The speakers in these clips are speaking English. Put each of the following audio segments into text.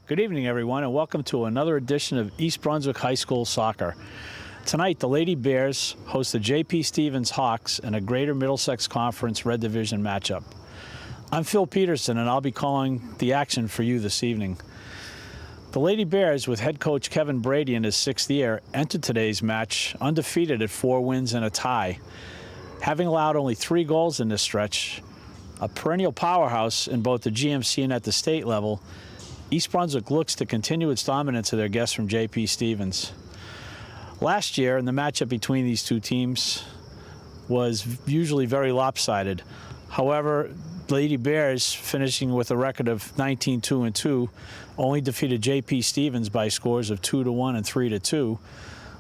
Good evening, everyone, and welcome to another edition of East Brunswick High School Soccer. Tonight, the Lady Bears host the J.P. Stevens Hawks in a Greater Middlesex Conference Red Division matchup. I'm Phil Peterson, and I'll be calling the action for you this evening. The Lady Bears, with head coach Kevin Brady in his sixth year, entered today's match undefeated at 4 wins and a tie. Having allowed only 3 goals in this stretch, a perennial powerhouse in both the GMC and at the state level, East Brunswick looks to continue its dominance of their guests from J.P. Stevens. Last year, in the matchup between these two teams was usually very lopsided. However, Lady Bears, finishing with a record of 19-2-2, only defeated J.P. Stevens by scores of 2-1 and 3-2,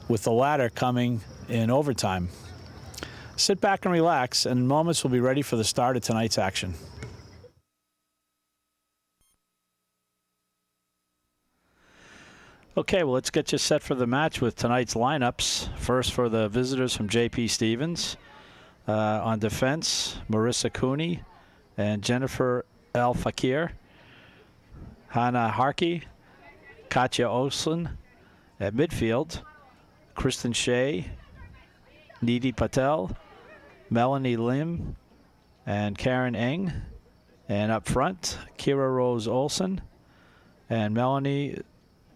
with the latter coming in overtime. Sit back and relax, and in moments we'll be ready for the start of tonight's action. Okay, well, let's get you set for the match with tonight's lineups. First, for the visitors from J.P. Stevens. On defense, Marissa Cooney and Jennifer L. Fakir. Hannah Harkey, Katya Olsen. At midfield, Kristen Shea, Nidhi Patel, Melanie Lim, and Karen Eng. And up front, Kira Rose Olsen and Melanie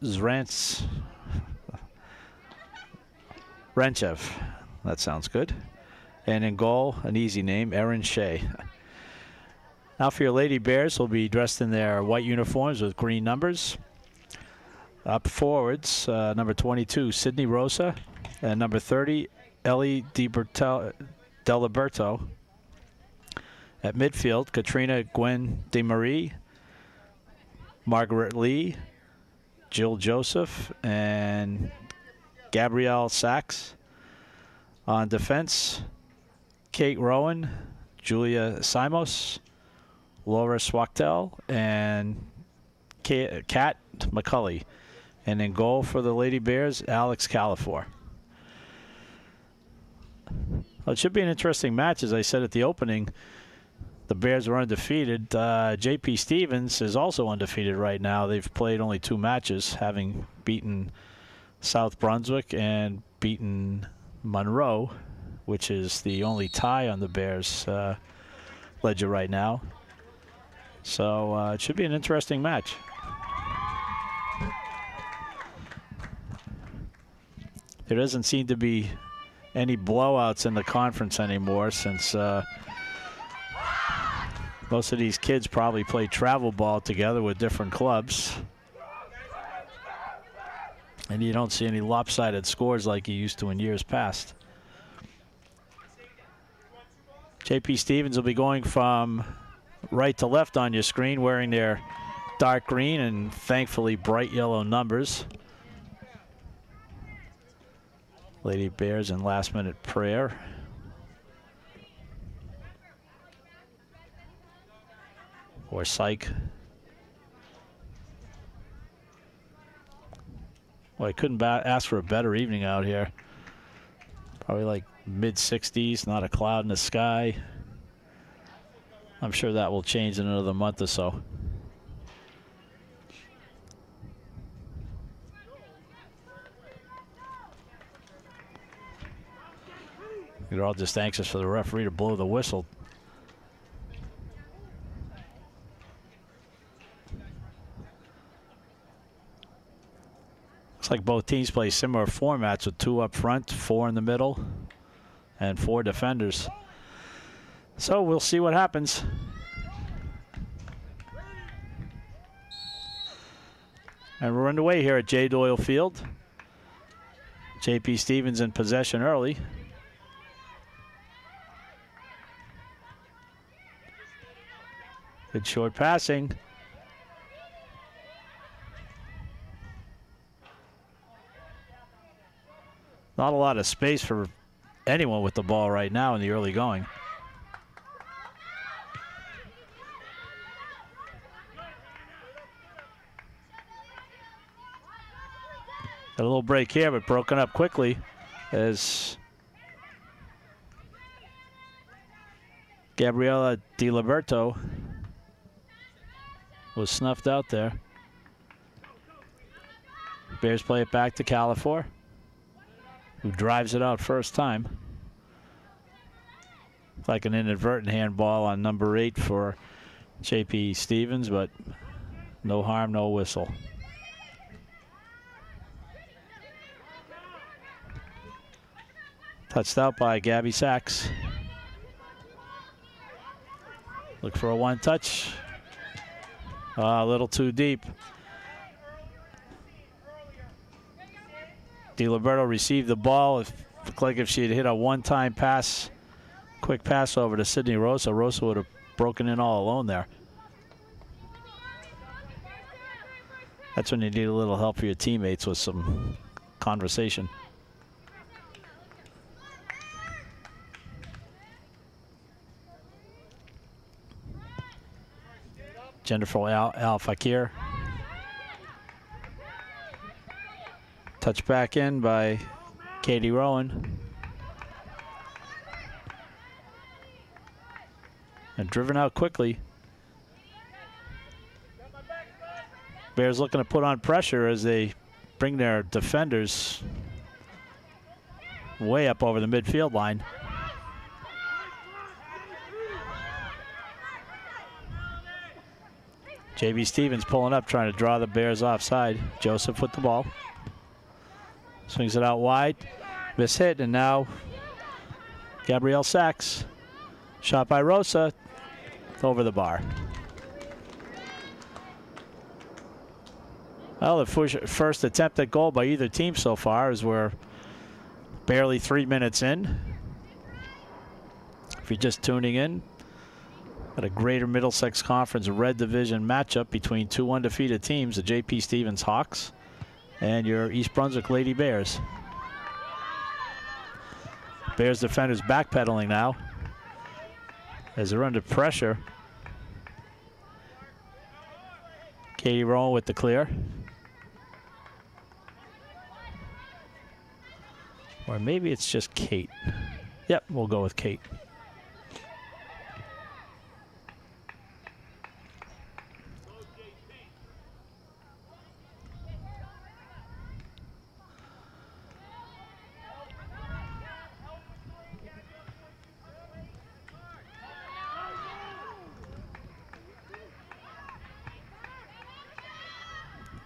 Zrantchev. That sounds good. And in goal, an easy name, Erin Shea. Now for your Lady Bears, will be dressed in their white uniforms with green numbers. Up forwards, number 22, Sydney Rosa, and number 30, Ellie Deliberto. At midfield, Katrina Gwen DeMarie, Margaret Lee, Jill Joseph, and Gabrielle Sachs. On defense, Kate Rowan, Julia Simos, Laura Swachtel, and Kat McCulley. And in goal for the Lady Bears, Alex Califor. Well, it should be an interesting match. As I said at the opening, the Bears are undefeated. J.P. Stevens is also undefeated right now. They've played only 2 matches, having beaten South Brunswick and beaten Monroe, which is the only tie on the Bears ledger right now. So it should be an interesting match. There doesn't seem to be any blowouts in the conference anymore, since most of these kids probably play travel ball together with different clubs. And you don't see any lopsided scores like you used to in years past. J.P. Stevens will be going from right to left on your screen, wearing their dark green and thankfully bright yellow numbers. Lady Bears in last-minute prayer. Or psych. Well, I couldn't ask for a better evening out here. Probably like mid-60s, not a cloud in the sky. I'm sure that will change in another month or so. They're all just anxious for the referee to blow the whistle. Looks like both teams play similar formats with 2 up front, 4 in the middle, and 4 defenders. So we'll see what happens. And we're underway here at J. Doyle Field. J.P. Stevens in possession early. Good short passing. Not a lot of space for anyone with the ball right now in the early going. Got a little break here, but broken up quickly as Gabriella DiLiberto was snuffed out there. Bears play it back to Califor, who drives it out first time. Like an inadvertent handball on number 8 for J.P. Stevens, but no harm, no whistle. Touched out by Gabby Sachs. Look for a one-touch. A little too deep. DiLiberto received the ball. It looked like if she had hit a one-time pass, quick pass over to Sydney Rosa, Rosa would have broken in all alone there. That's when you need a little help for your teammates with some conversation. Jennifer Al-Fakir. Touch back in by Katie Rowan. And driven out quickly. Bears looking to put on pressure as they bring their defenders way up over the midfield line. J.B. Stevens pulling up, trying to draw the Bears offside. Joseph with the ball. Swings it out wide. Miss hit, and now Gabrielle Sachs. Shot by Rosa. Over the bar. Well, the first attempt at goal by either team so far, as we're barely 3 minutes in. If you're just tuning in, at a Greater Middlesex Conference Red Division matchup between two undefeated teams, the J.P. Stevens Hawks and your East Brunswick Lady Bears. Bears defenders backpedaling now as they're under pressure. Katie Rowan with the clear. Or maybe it's just Kate. Yep, we'll go with Kate.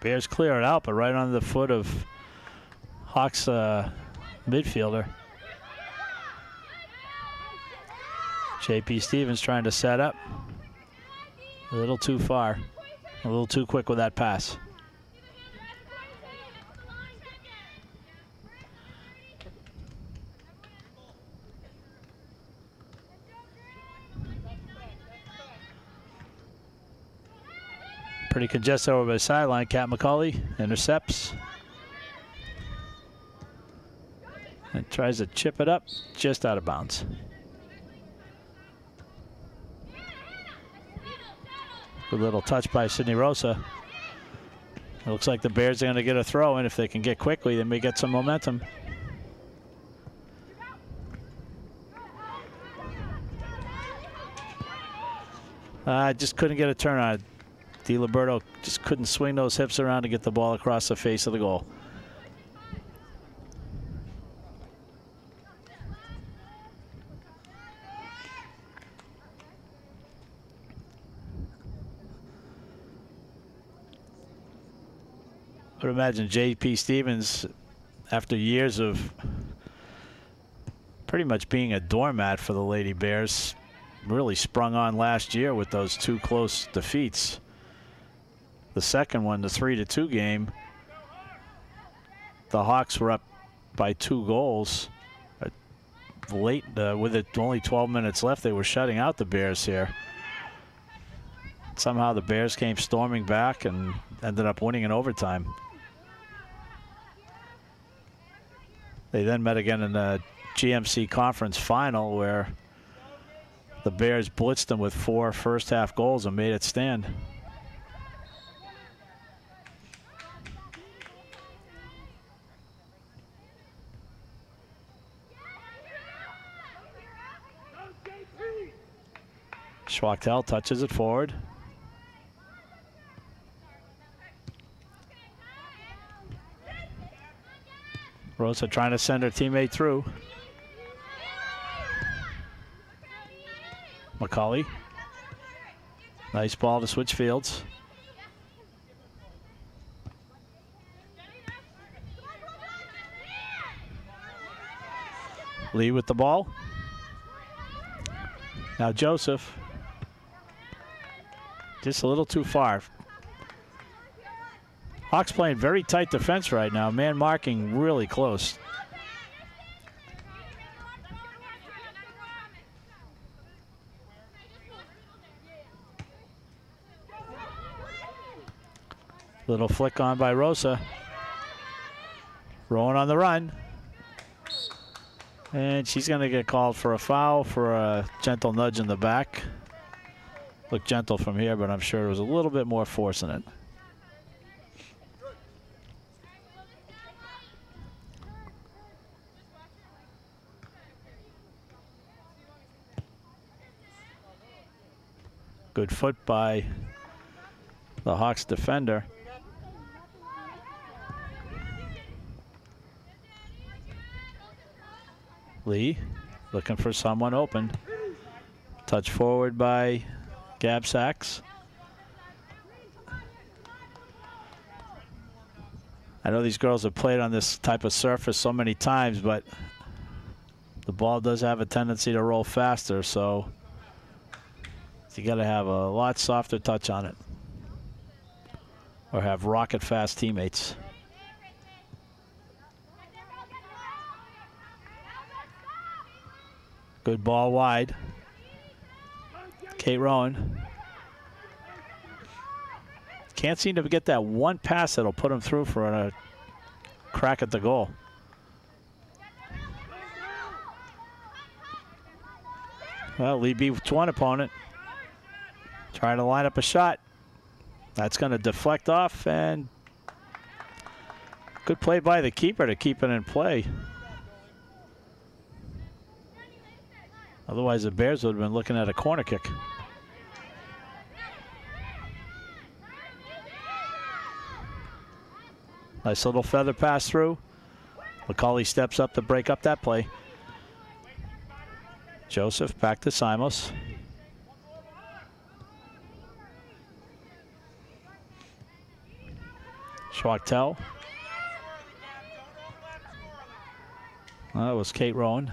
Bears clear it out, but right on the foot of Hawks midfielder. J.P. Stevens trying to set up. A little too far. A little too quick with that pass. Pretty congested over by the sideline. Kat McCauley intercepts. And tries to chip it up, just out of bounds. Good little touch by Sydney Rosa. It looks like the Bears are going to get a throw, and if they can get quickly, they may get some momentum. Just couldn't get a turn on it. DiLiberto just couldn't swing those hips around to get the ball across the face of the goal. I would imagine J.P. Stevens, after years of pretty much being a doormat for the Lady Bears, really sprung on last year with those two close defeats. The second one, the 3-2 game, the Hawks were up by 2 goals. Late, with it only 12 minutes left, they were shutting out the Bears here. Somehow the Bears came storming back and ended up winning in overtime. They then met again in the GMC Conference Final, where the Bears blitzed them with 4 first-half goals and made it stand. Schwachtel touches it forward. Rosa trying to send her teammate through. McCauley. Nice ball to switch fields. Lee with the ball. Now Joseph. Just a little too far. Hawks playing very tight defense right now. Man marking really close. Little flick on by Rosa. Rowan on the run. And she's going to get called for a foul for a gentle nudge in the back. Looked gentle from here, but I'm sure there was a little bit more force in it. Good foot by the Hawks defender. Lee looking for someone open. Touch forward by Gab Sachs. I know these girls have played on this type of surface so many times, but the ball does have a tendency to roll faster, so you got to have a lot softer touch on it or have rocket fast teammates. Good ball wide. Kate Rowan. Can't seem to get that one pass that'll put him through for a crack at the goal. Well, Lee beats one opponent. Trying to line up a shot. That's going to deflect off, and good play by the keeper to keep it in play. Otherwise, the Bears would have been looking at a corner kick. Nice little feather pass through. McCauley steps up to break up that play. Joseph back to Simos. Schwachtel. That was Kate Rowan.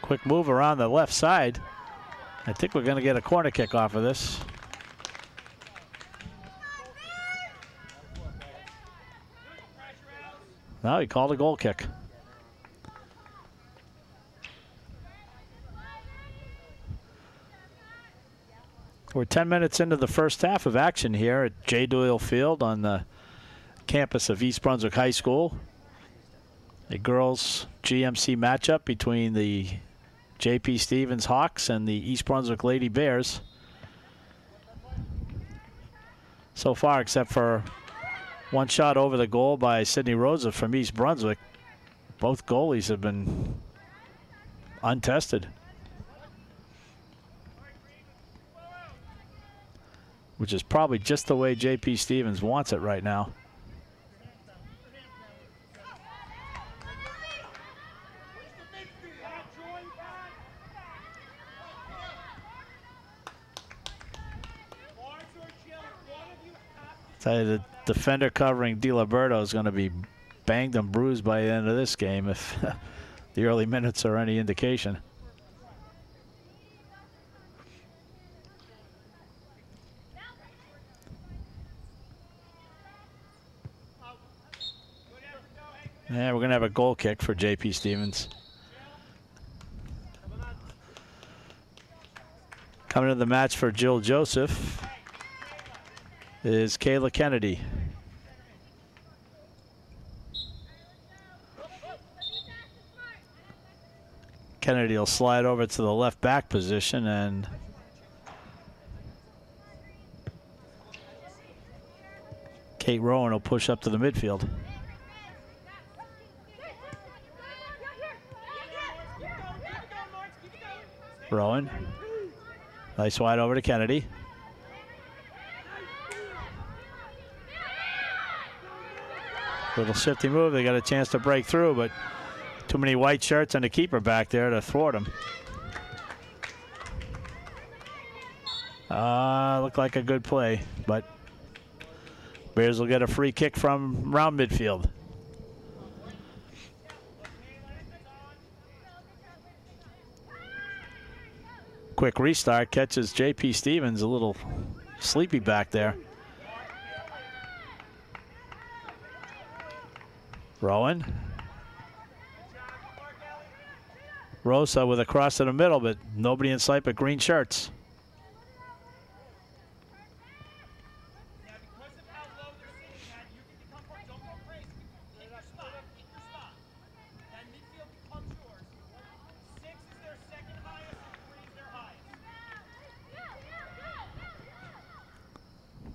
Quick move around the left side. I think we're going to get a corner kick off of this. No, he called a goal kick. We're 10 minutes into the first half of action here at J. Doyle Field on the campus of East Brunswick High School. A girls GMC matchup between the J.P. Stevens Hawks and the East Brunswick Lady Bears. So far, except for one shot over the goal by Sydney Rosa from East Brunswick, both goalies have been untested, which is probably just the way J.P. Stevens wants it right now. Tell you, the defender covering DiLiberto is going to be banged and bruised by the end of this game if the early minutes are any indication. Yeah, we're going to have a goal kick for J.P. Stevens. Coming to the match for Jill Joseph is Kayla Kennedy. Kennedy will slide over to the left back position, and Kate Rowan will push up to the midfield. Rowan. Nice wide over to Kennedy. Little shifty move. They got a chance to break through, but too many white shirts and a keeper back there to thwart him. Looked like a good play, but Bears will get a free kick from around midfield. Quick restart, catches J.P. Stevens a little sleepy back there. Rowan. Rosa with a cross to the middle, but nobody in sight but green shirts.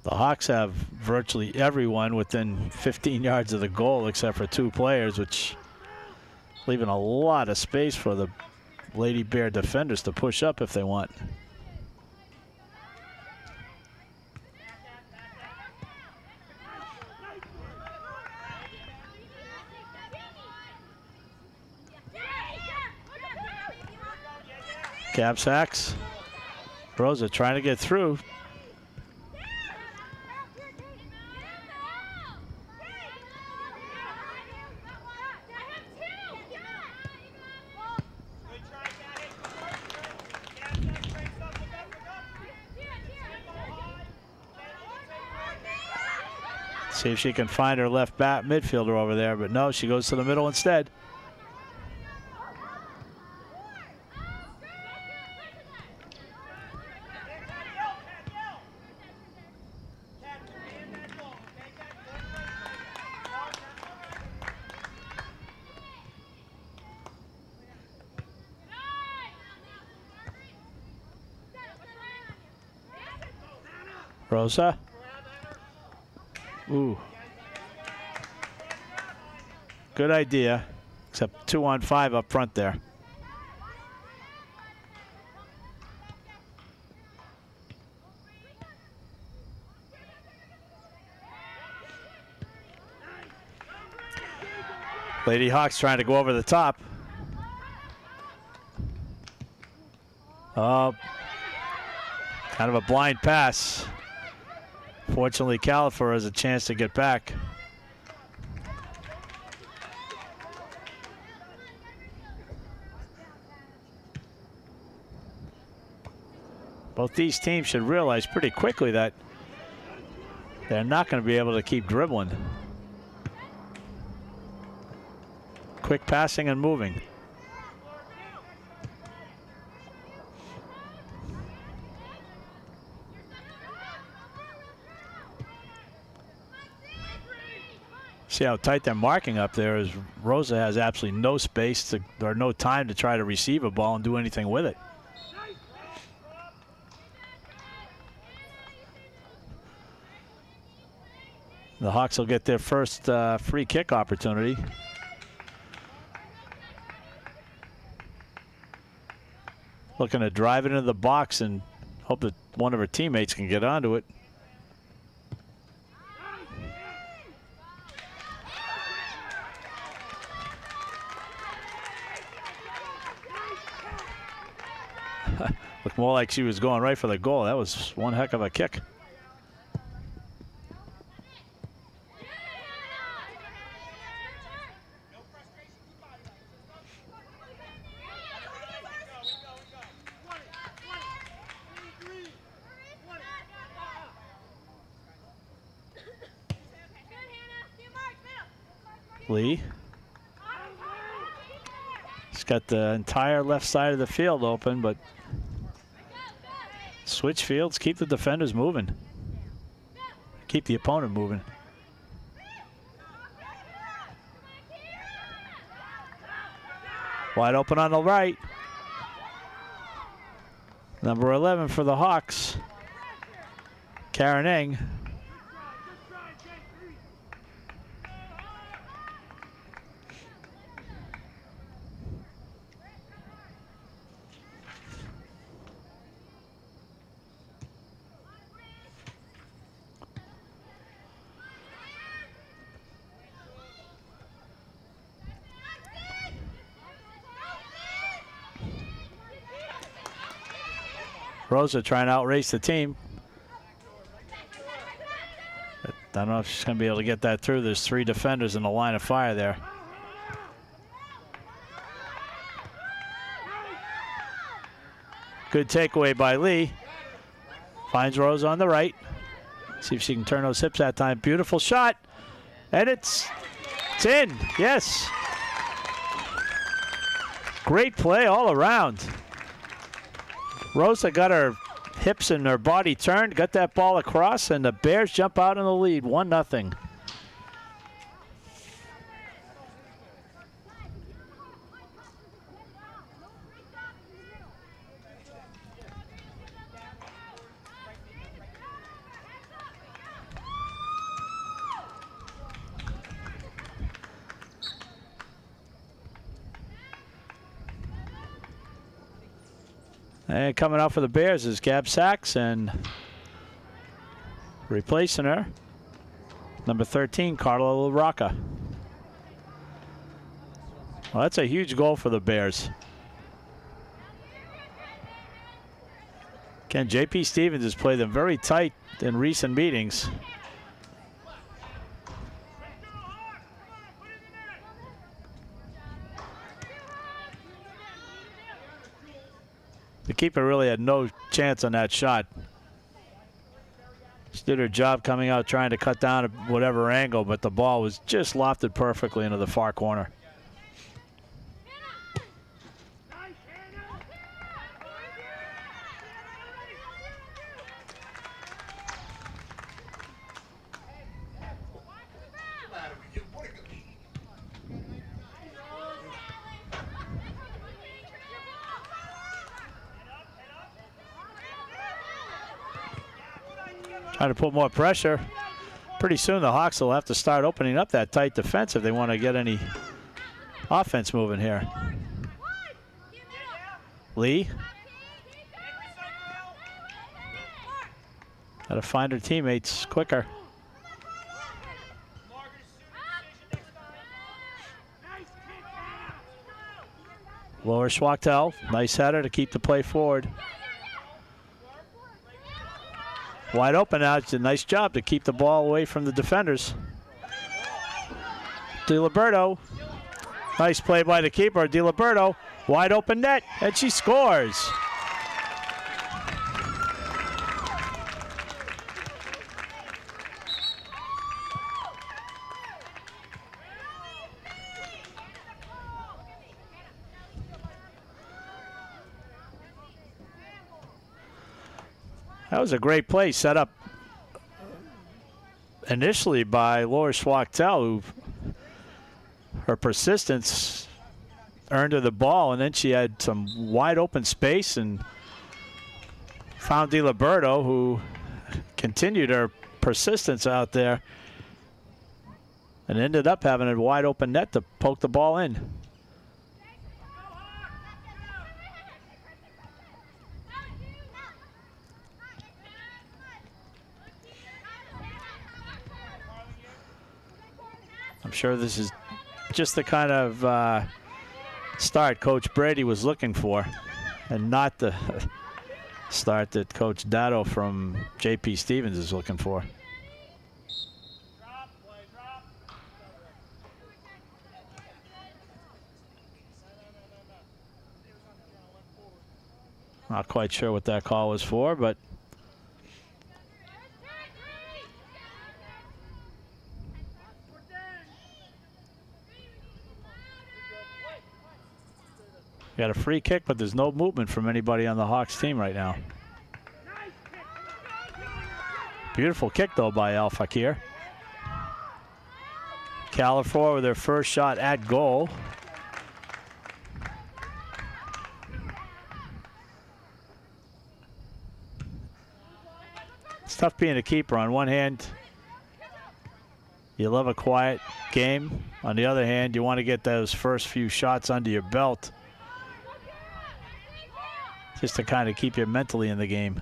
The Hawks have virtually everyone within 15 yards of the goal except for 2 players, which leaving a lot of space for the Lady Bear defenders to push up if they want. Cab sacks. Rosa trying to get through. See if she can find her left back midfielder over there, but no, she goes to the middle instead. Rosa. Ooh. Good idea, except 2-on-5 up front there. Lady Hawks trying to go over the top. Oh, kind of a blind pass. Fortunately, Califer has a chance to get back. Both these teams should realize pretty quickly that they're not going to be able to keep dribbling. Quick passing and moving. See how tight they're marking up there as Rosa has absolutely no space to, or no time to try to receive a ball and do anything with it. The Hawks will get their first free kick opportunity. Looking to drive it into the box and hope that one of her teammates can get onto it. Looked more like she was going right for the goal. That was one heck of a kick. Lee. He's got the entire left side of the field open, but switch fields, keep the defenders moving. Keep the opponent moving. Wide open on the right. Number 11 for the Hawks, Karen Eng. Rosa trying to outrace the team. But I don't know if she's going to be able to get that through. There's 3 defenders in the line of fire there. Good takeaway by Lee. Finds Rose on the right. See if she can turn those hips that time. Beautiful shot. And it's in. Yes. Great play all around. Rosa got her hips and her body turned, got that ball across, and the Bears jump out in the lead, 1-0. And coming out for the Bears is Gab Sachs, and replacing her, number 13, Carla LaRocca. Well, that's a huge goal for the Bears. Again, J.P. Stevens has played them very tight in recent meetings. The keeper really had no chance on that shot. She did her job coming out trying to cut down at whatever angle, but the ball was just lofted perfectly into the far corner. Trying to put more pressure. Pretty soon the Hawks will have to start opening up that tight defense if they want to get any offense moving here. Lee. Got to find her teammates quicker. Laura Schwachtel, nice header to keep the play forward. Wide open now. It's a nice job to keep the ball away from the defenders. DiLiberto. Nice play by the keeper. DiLiberto. Wide open net. And she scores. That was a great play set up initially by Laura Schwachtel, who her persistence earned her the ball, and then she had some wide open space and found DiLiberto, who continued her persistence out there and ended up having a wide open net to poke the ball in. I'm sure this is just the kind of start Coach Brady was looking for, and not the start that Coach Datto from J.P. Stevens is looking for. Not quite sure what that call was for, but got a free kick, but there's no movement from anybody on the Hawks team right now. Beautiful kick, though, by Al Fakir. Califor with their first shot at goal. It's tough being a keeper. On one hand, you love a quiet game. On the other hand, you want to get those first few shots under your belt, just to kind of keep you mentally in the game.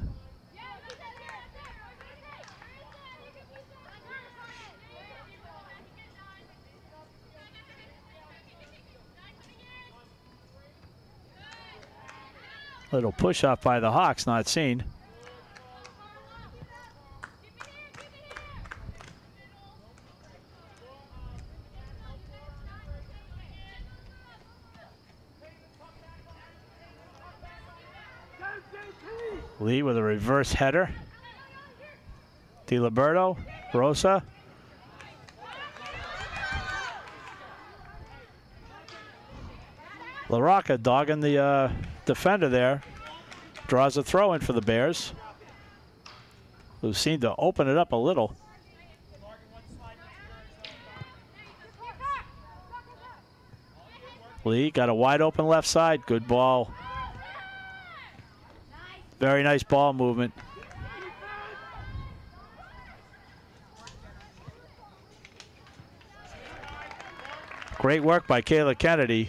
Little push off by the Hawks, not seen. Lee with a reverse header. DiLiberto, Rosa. LaRocca dogging the defender there. Draws a throw in for the Bears, who seem to open it up a little. Lee got a wide open left side. Good ball. Very nice ball movement. Great work by Kayla Kennedy.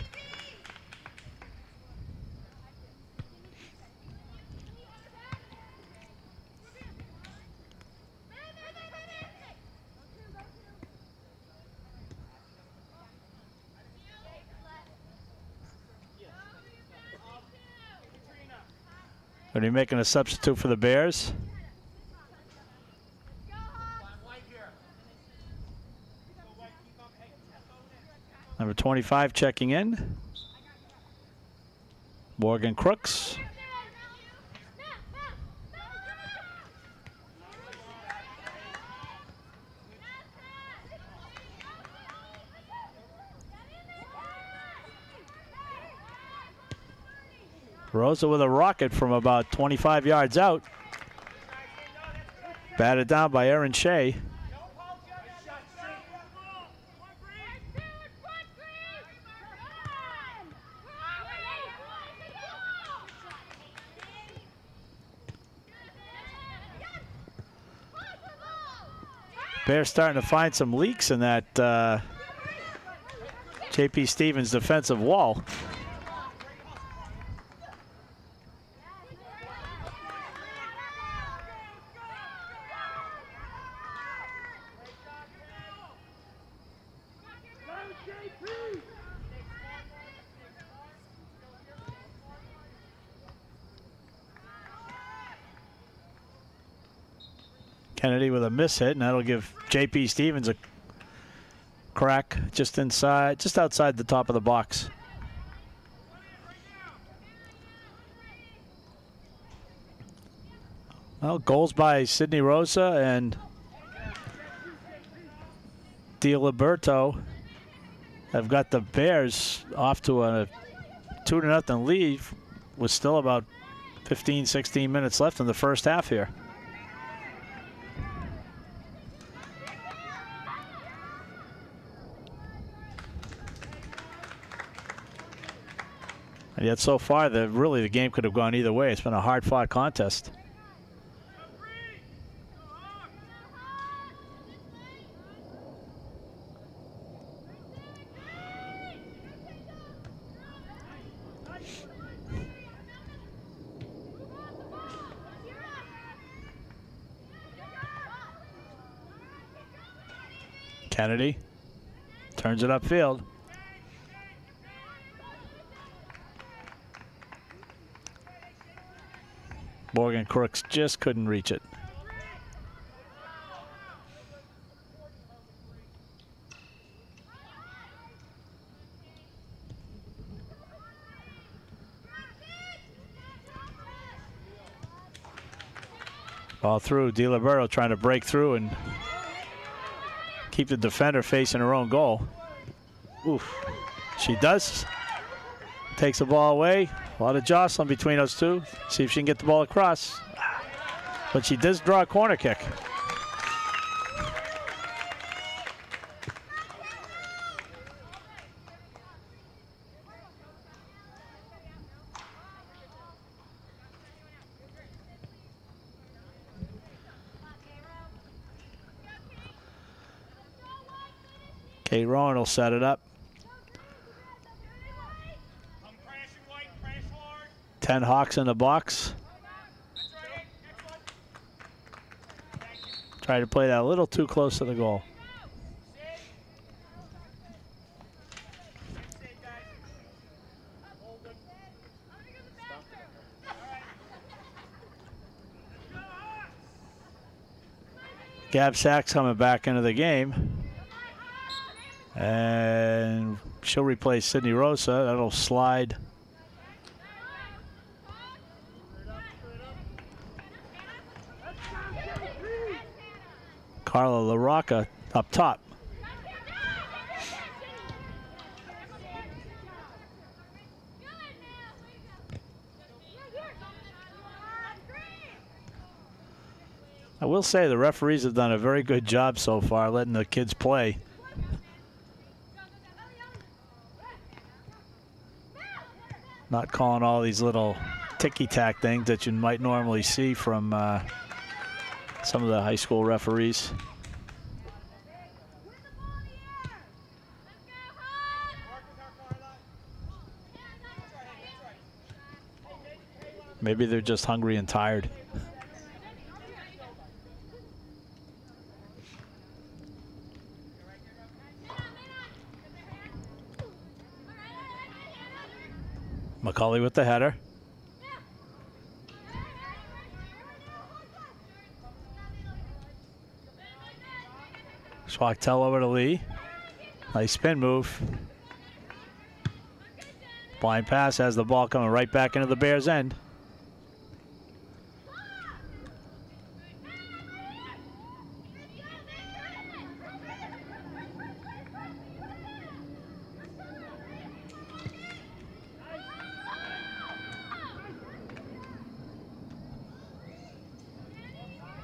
Are they making a substitute for the Bears? Number 25 checking in. Morgan Crooks. Rosa with a rocket from about 25 yards out. Batted down by Erin Shea. Bears starting to find some leaks in that JP Stevens defensive wall. Kennedy with a miss hit, and that'll give JP Stevens a crack just inside, just outside the top of the box. Well, goals by Sydney Rosa and DiLiberto have got the Bears off to a 2-0 lead with still about 15, 16 minutes left in the first half here. And yet so far, really the game could have gone either way. It's been a hard-fought contest. Kennedy turns it upfield. Morgan Crooks just couldn't reach it. Ball through. DiLiberto trying to break through and keep the defender facing her own goal. Oof. She does. Takes the ball away. A lot of jostling between those two. See if she can get the ball across. But she does draw a corner kick. Kate Rowan will set it up. 10 Hawks in the box. Try to play that a little too close to the goal. Gab Sachs coming back into the game. And she'll replace Sydney Rosa. That'll slide. Carla LaRocca up top. I will say the referees have done a very good job so far letting the kids play. Not calling all these little ticky-tack things that you might normally see from some of the high school referees. Maybe they're just hungry and tired. McCauley with the header. Schwachtel over to Lee. Nice spin move. Blind pass has the ball coming right back into the Bears' end.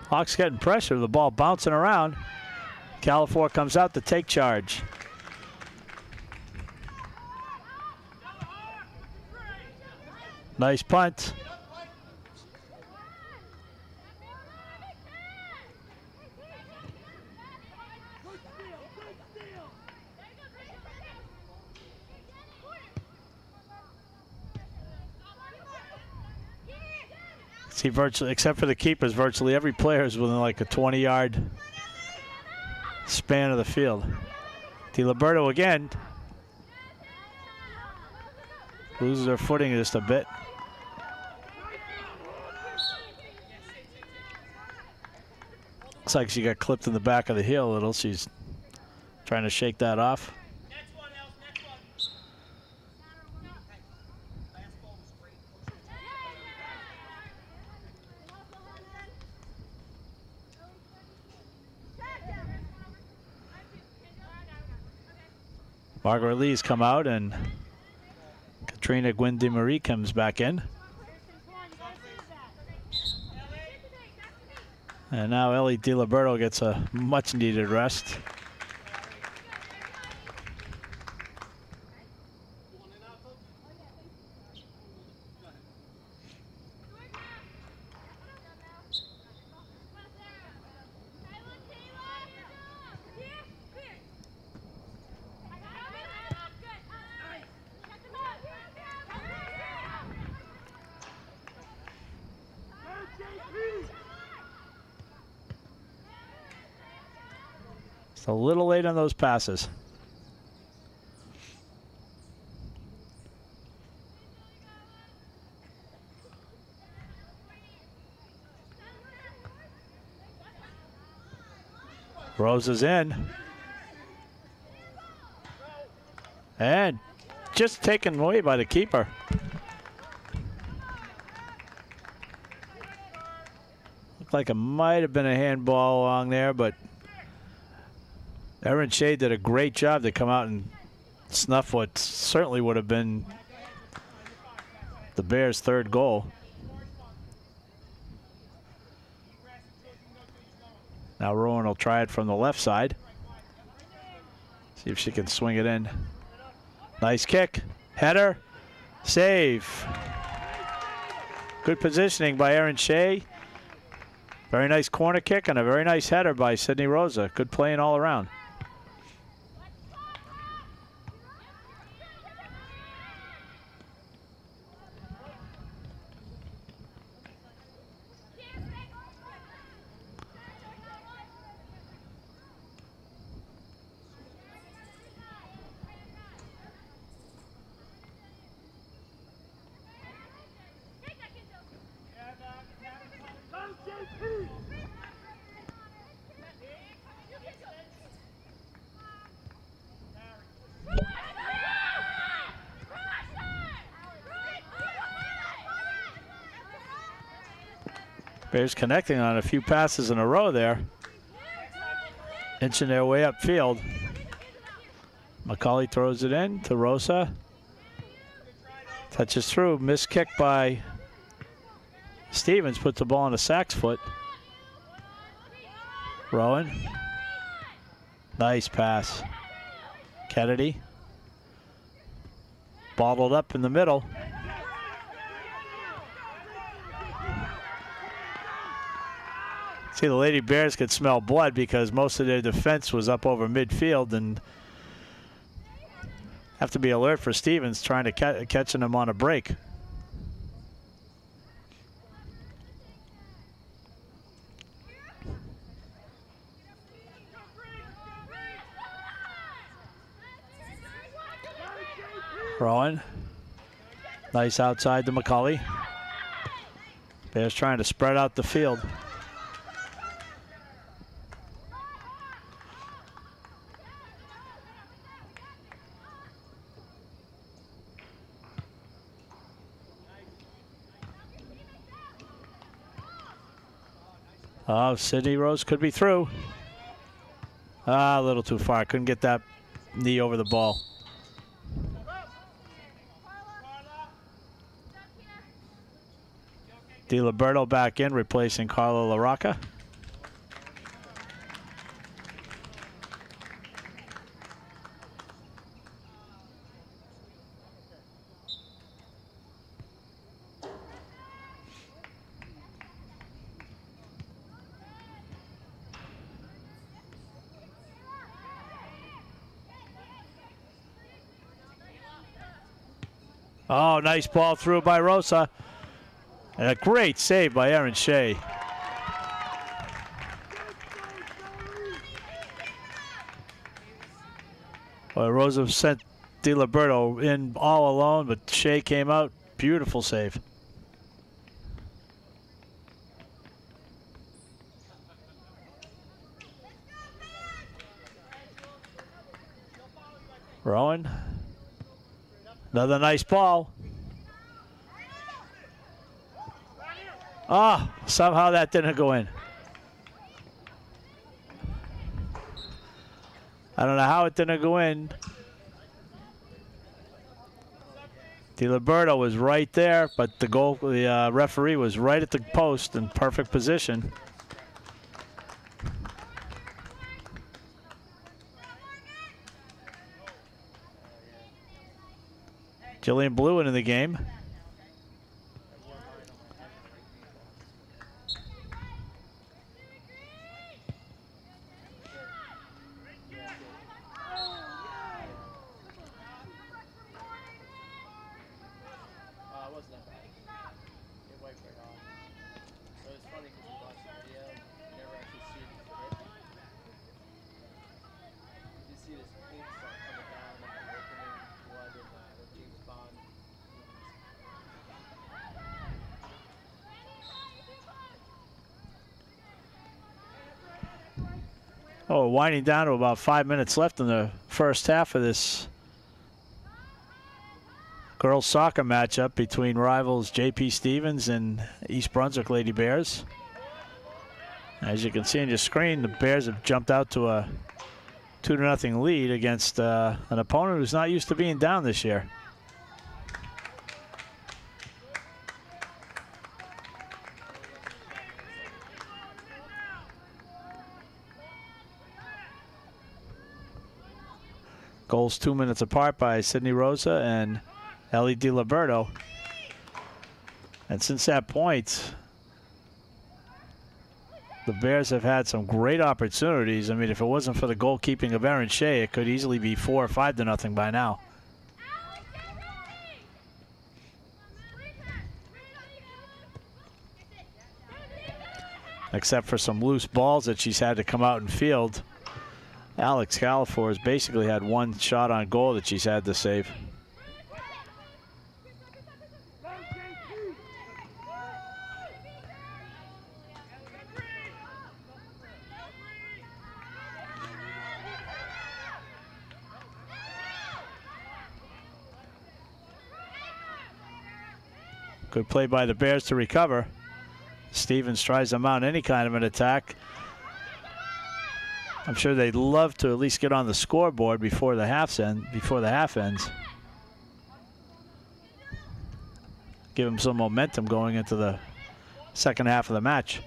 Hawks getting pressure, the ball bouncing around. Califor comes out to take charge. Nice punt. See, virtually, except for the keepers, virtually every player is within like a 20-yard span of the field. DiLiberto again. Loses her footing just a bit. Looks like she got clipped in the back of the heel a little. She's trying to shake that off. Margaret Lee's come out and Katrina Gwynn-DeMarie comes back in. And now Ellie DiLiberto gets a much needed rest. It's a little late on those passes. Rose is in. And just taken away by the keeper. Looked like it might have been a handball along there, but Erin Shea did a great job to come out and snuff what certainly would have been the Bears' third goal. Now Rowan will try it from the left side. See if she can swing it in. Nice kick, header, save. Good positioning by Erin Shea. Very nice corner kick and a very nice header by Sydney Rosa. Good playing all around. Bears connecting on a few passes in a row there. Inching their way upfield. McCauley throws it in to Rosa. Touches through. Missed kick by Stevens. Puts the ball on the Sack's foot. Rowan. Nice pass. Kennedy. Bottled up in the middle. See, the Lady Bears could smell blood because most of their defense was up over midfield, and have to be alert for Stevens trying to catching them on a break. Rowan. Nice outside to McCauley. Bears trying to spread out the field. Oh, Sydney Rose could be through. A little too far. Couldn't get that knee over the ball. DiLiberto back in, replacing Carla LaRocca. Oh, nice ball through by Rosa. And a great save by Erin Shea. Well, Rosa sent DiLiberto in all alone, but Shea came out. Beautiful save. Rowan. Another nice ball. Ah, somehow that didn't go in. I don't know how it didn't go in. DiLiberto was right there, but the referee was right at the post in perfect position. Jillian Blewin in the game. Oh, winding down to about 5 minutes left in the first half of this girls soccer matchup between rivals J.P. Stevens and East Brunswick Lady Bears. As you can see on your screen, the Bears have jumped out to a 2-0 lead against an opponent who's not used to being down this year. Goals 2 minutes apart by Sydney Rosa and Ellie DiLiberto. And since that point, the Bears have had some great opportunities. I mean, if it wasn't for the goalkeeping of Erin Shea, it could easily be 4 or 5-0 by now. Except for some loose balls that she's had to come out and field. Alex Califor has basically had one shot on goal that she's had to save. Good play by the Bears to recover. Stevens tries to mount any kind of an attack. I'm sure they'd love to at least get on the scoreboard before the half ends. Give them some momentum going into the second half of the match.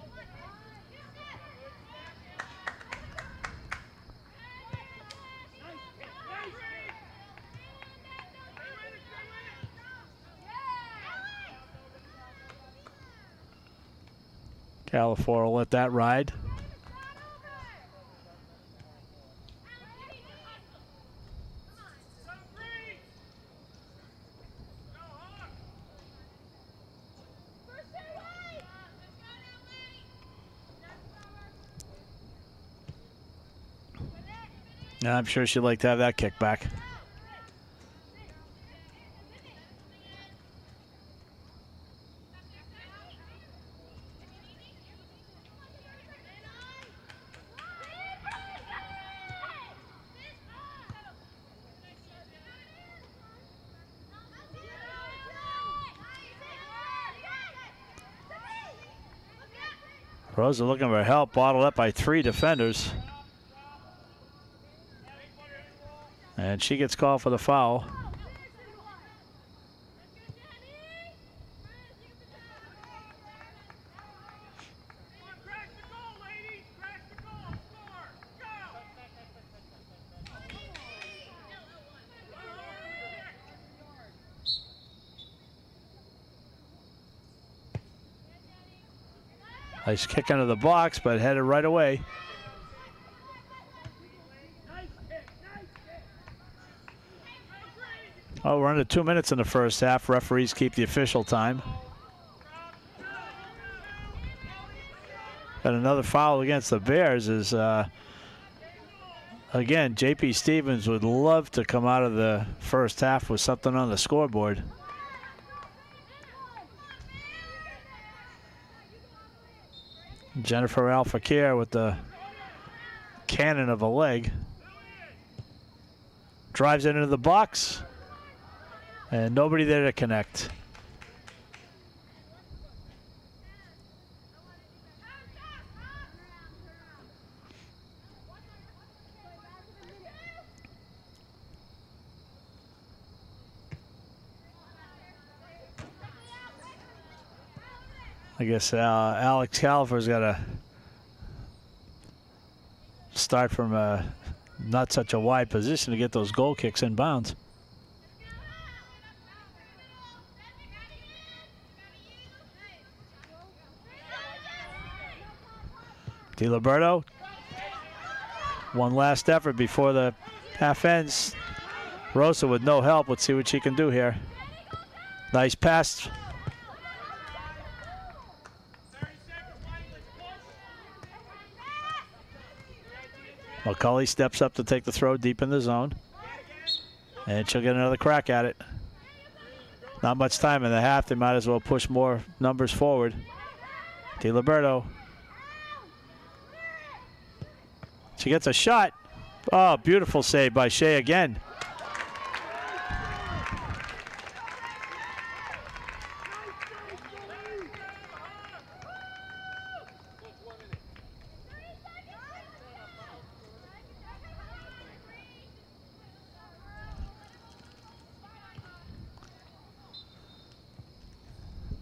Califor will let that ride. I'm sure she'd like to have that kick back. Rosa looking for help, bottled up by 3 defenders. And she gets called for the foul. Nice kick into the box, but headed right away. Oh, we're under 2 minutes in the first half. Referees keep the official time. And another foul against the Bears is, again, JP Stevens would love to come out of the first half with something on the scoreboard. Jennifer Al-Fakir with the cannon of a leg. Drives it into the box. And nobody there to connect. I guess Alex Califor's got to start from not such a wide position to get those goal kicks in bounds. DiLiberto, one last effort before the half ends. Rosa with no help. Let's see what she can do here. Nice pass. McCulley steps up to take the throw deep in the zone. And she'll get another crack at it. Not much time in the half. They might as well push more numbers forward. DiLiberto. She gets a shot. Oh, beautiful save by Shea again.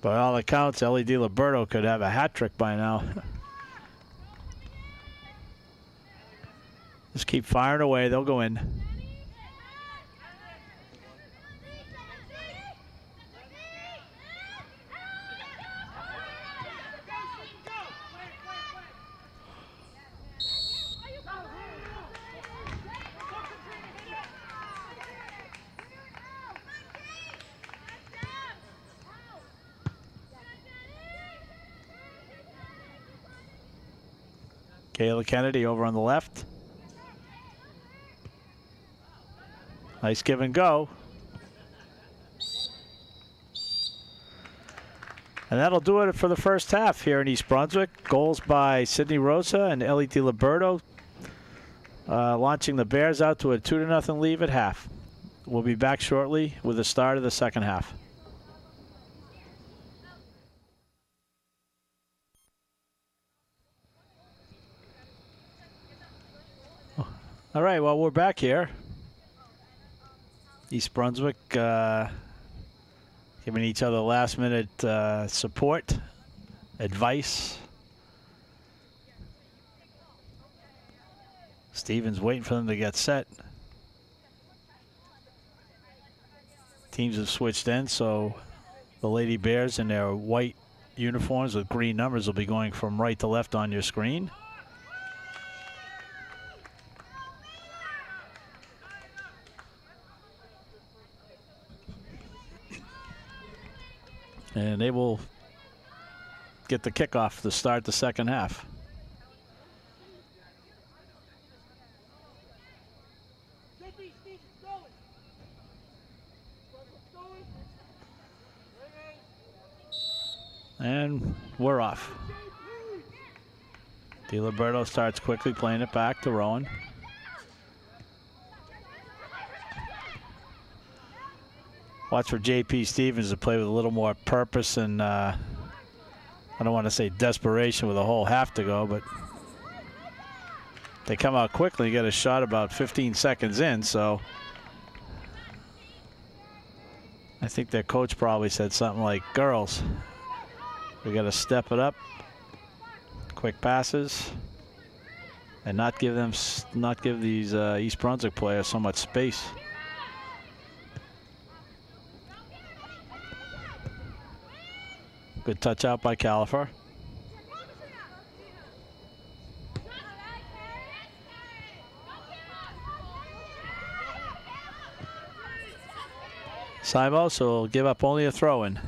By all accounts, Ellie DiLiberto could have a hat trick by now. Just keep firing away. They'll go in. Kayla Kennedy over on the left. Nice give and go. And that'll do it for the first half here in East Brunswick. Goals by Sydney Rosa and Ellie DiLiberto, launching the Bears out to a 2-0 lead at half. We'll be back shortly with the start of the second half. All right, well, we're back here. East Brunswick giving each other last-minute support, advice. Stevens waiting for them to get set. Teams have switched in, so the Lady Bears in their white uniforms with green numbers will be going from right to left on your screen. And they will get the kickoff to start the second half. And we're off. DiLiberto starts quickly playing it back to Rowan. Watch for J.P. Stevens to play with a little more purpose and I don't want to say desperation with a whole half to go, but they come out quickly, get a shot about 15 seconds in, so I think their coach probably said something like, girls, we got to step it up, quick passes, and not give these East Brunswick players so much space. Good touch out by Califer. Simos will give up only a throw-in. A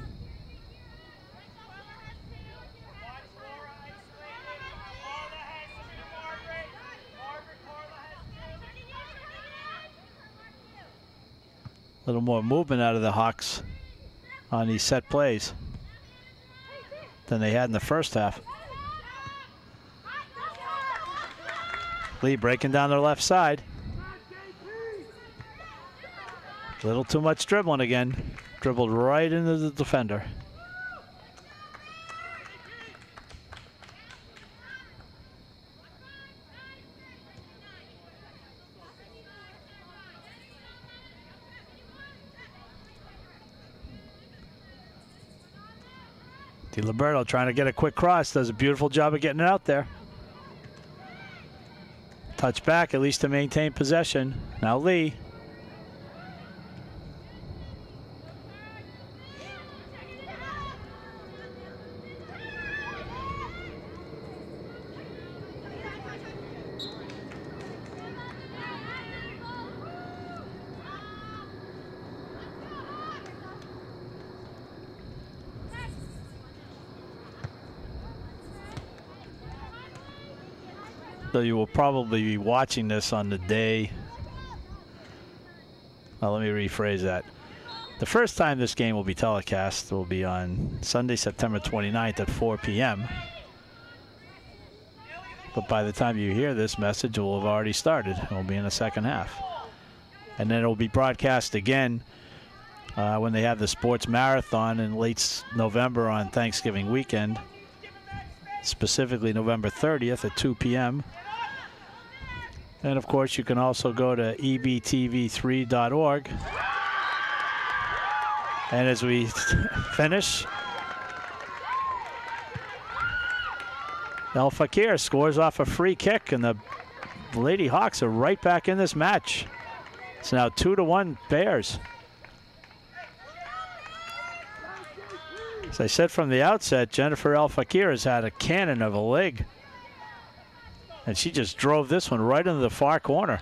little more movement out of the Hawks on these set plays than they had in the first half. Lee breaking down their left side. A little too much dribbling again. Dribbled right into the defender. DiLiberto trying to get a quick cross. Does a beautiful job of getting it out there. Touch back, at least to maintain possession. Now Lee. So you will probably be watching this on the day. Well, let me rephrase that. The first time this game will be telecast will be on Sunday, September 29th at 4 p.m. But by the time you hear this message, it will have already started. It will be in the second half. And then it will be broadcast again when they have the sports marathon in late November on Thanksgiving weekend, specifically November 30th at 2 p.m. And of course, you can also go to ebtv3.org. And as we finish, El Fakir scores off a free kick, and the Lady Hawks are right back in this match. It's now 2-1 Bears. As I said from the outset, Jennifer El Fakir has had a cannon of a leg. And she just drove this one right into the far corner.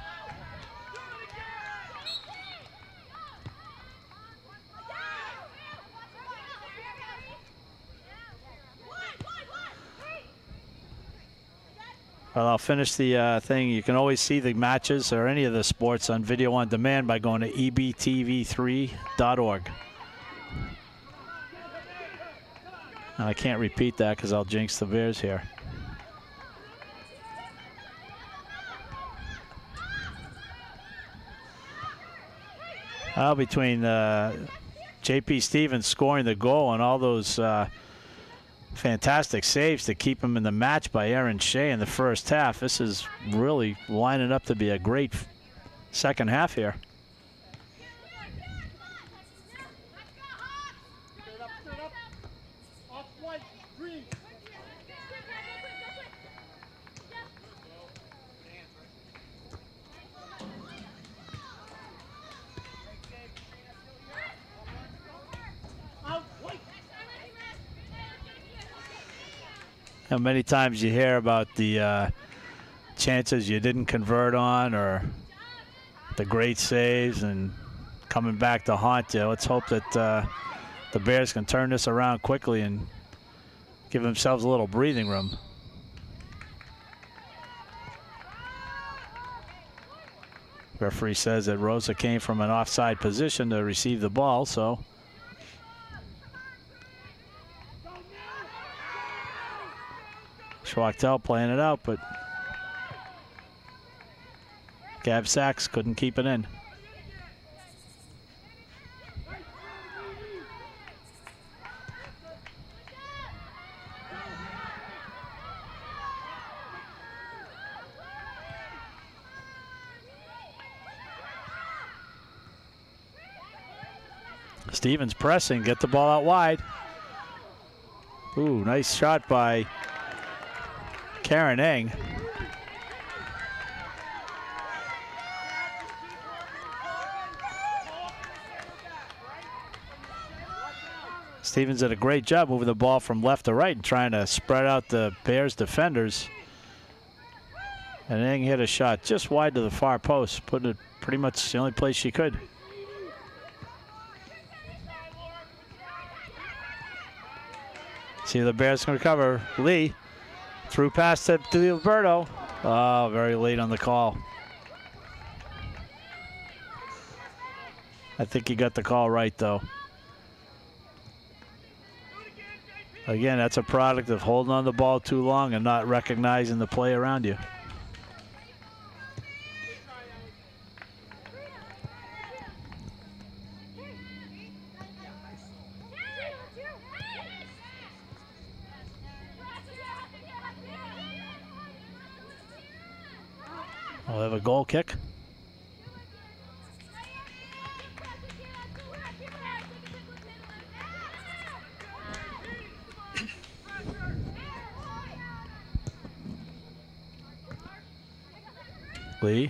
Well, I'll finish the thing. You can always see the matches or any of the sports on video on demand by going to ebtv3.org. And I can't repeat that because I'll jinx the Bears here. Between J.P. Stevens scoring the goal and all those Fantastic saves to keep him in the match by Aaron Shea in the first half. This is really lining up to be a great second half here. How many times you hear about the chances you didn't convert on, or the great saves and coming back to haunt you. Let's hope that the Bears can turn this around quickly and give themselves a little breathing room. Referee says that Rosa came from an offside position to receive the ball, so Schwachtel playing it out, but Gab Sachs couldn't keep it in. Stevens pressing, get the ball out wide. Ooh, nice shot by Karen Eng. Stevens did a great job moving the ball from left to right and trying to spread out the Bears defenders. And Eng hit a shot just wide to the far post, putting it pretty much the only place she could. See the Bears can recover. Lee threw past it to Alberto. Oh, very late on the call. I think he got the call right, though. Again, that's a product of holding on the ball too long and not recognizing the play around you. We'll have a goal kick. Lee.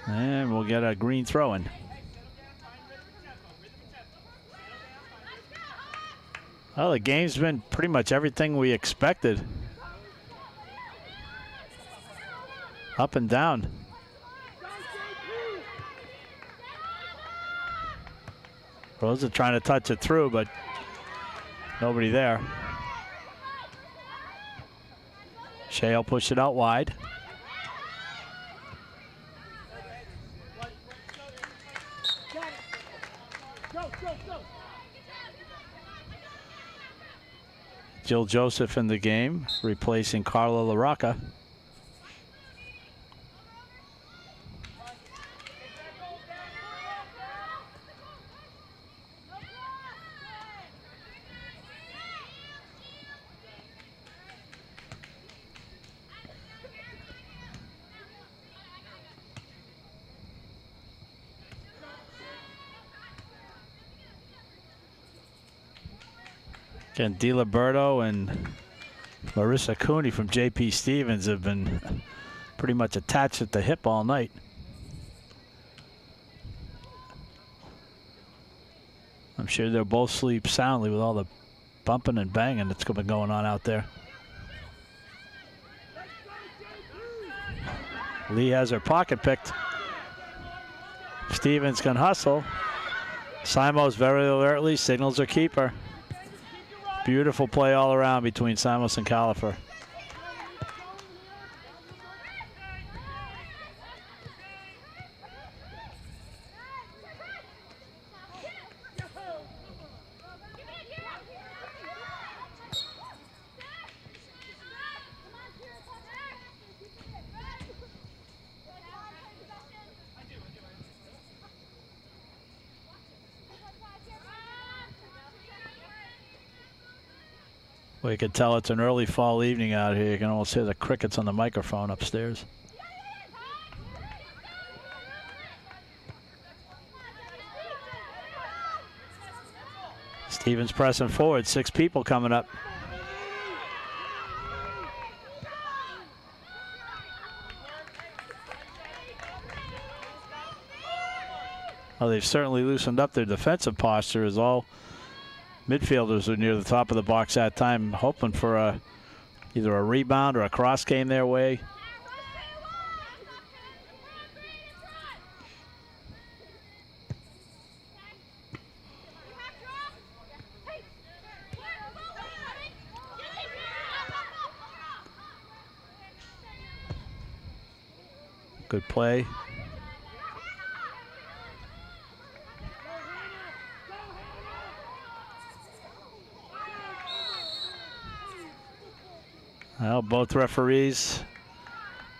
And we'll get a green throw-in. Well, the game's been pretty much everything we expected. Up and down. Rosa trying to touch it through, but nobody there. Shea will push it out wide. Jill Joseph in the game, replacing Carla LaRocca. Again, DiLiberto and Marissa Cooney from JP Stevens have been pretty much attached at the hip all night. I'm sure they'll both sleep soundly with all the bumping and banging that's been going on out there. Lee has her pocket picked. Stevens can hustle. Simos very alertly signals her keeper. Beautiful play all around between Simos and Califer. Well, you can tell it's an early fall evening out here. You can almost hear the crickets on the microphone upstairs. Stevens pressing forward, 6 people coming up. Well, they've certainly loosened up their defensive posture as all midfielders are near the top of the box that time, hoping for either a rebound or a cross came their way. Good play. Well, both referees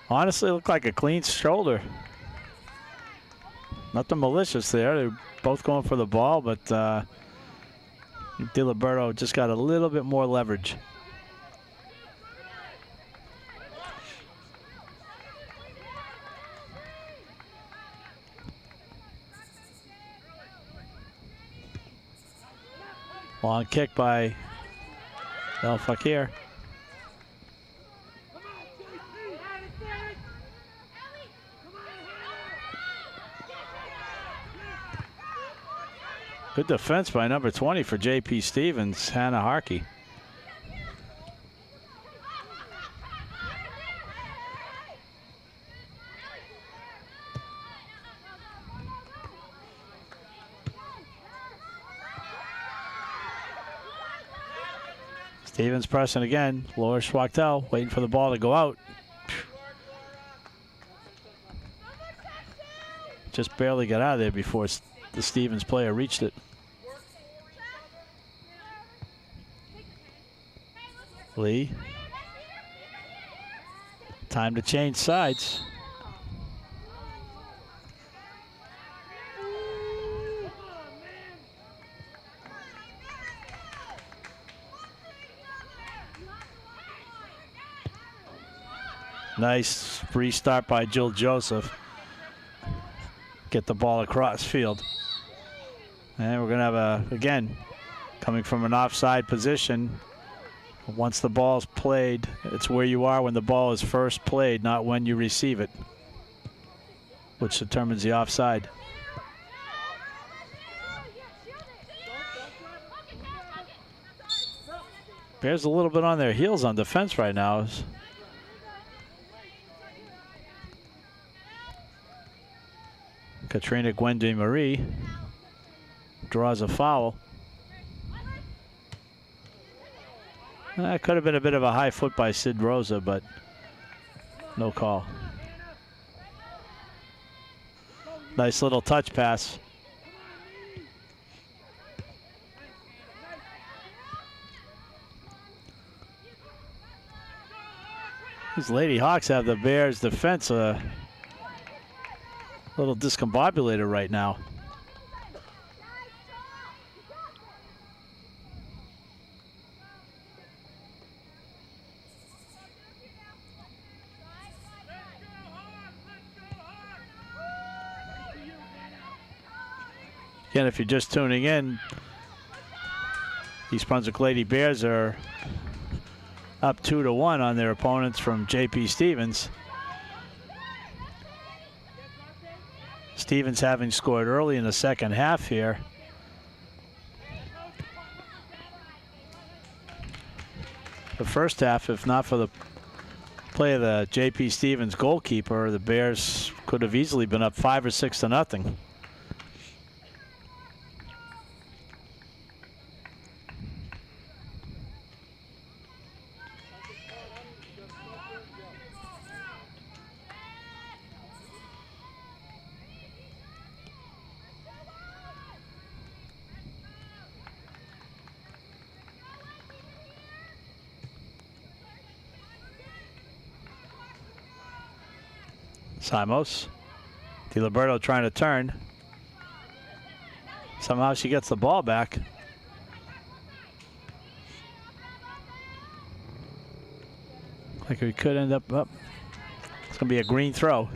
honestly look like a clean shoulder. Nothing malicious there. They're both going for the ball, but DiLiberto just got a little bit more leverage. Long kick by El Fakir. Good defense by number 20 for J.P. Stevens, Hannah Harkey. Stevens pressing again. Laura Schwachtel waiting for the ball to go out. Just barely got out of there before the Stevens player reached it. Lee. Time to change sides. Nice restart by Jill Joseph. Get the ball across field. And we're going to have again, coming from an offside position. Once the ball's played, it's where you are when the ball is first played, not when you receive it, which determines the offside. Bears a little bit on their heels on defense right now. Katrina Gwende Marie draws a foul. That could have been a bit of a high foot by Sid Rosa, but no call. Nice little touch pass. These Lady Hawks have the Bears defense a little discombobulated right now. Again, if you're just tuning in, East Brunswick Lady Bears are up 2-1 on their opponents from J.P. Stevens. Stevens having scored early in the second half here. The first half, if not for the play of the J.P. Stevens goalkeeper, the Bears could have easily been up 5 or 6-0. Simos. DiLiberto trying to turn. Somehow she gets the ball back. Like we could end up up. It's going to be a green throw.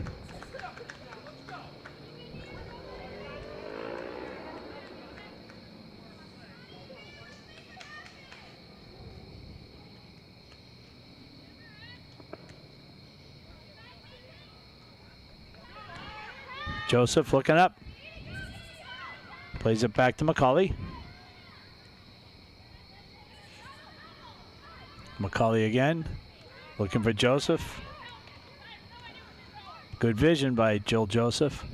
Joseph looking up. Plays it back to McCauley. McCauley again. Looking for Joseph. Good vision by Joel Joseph.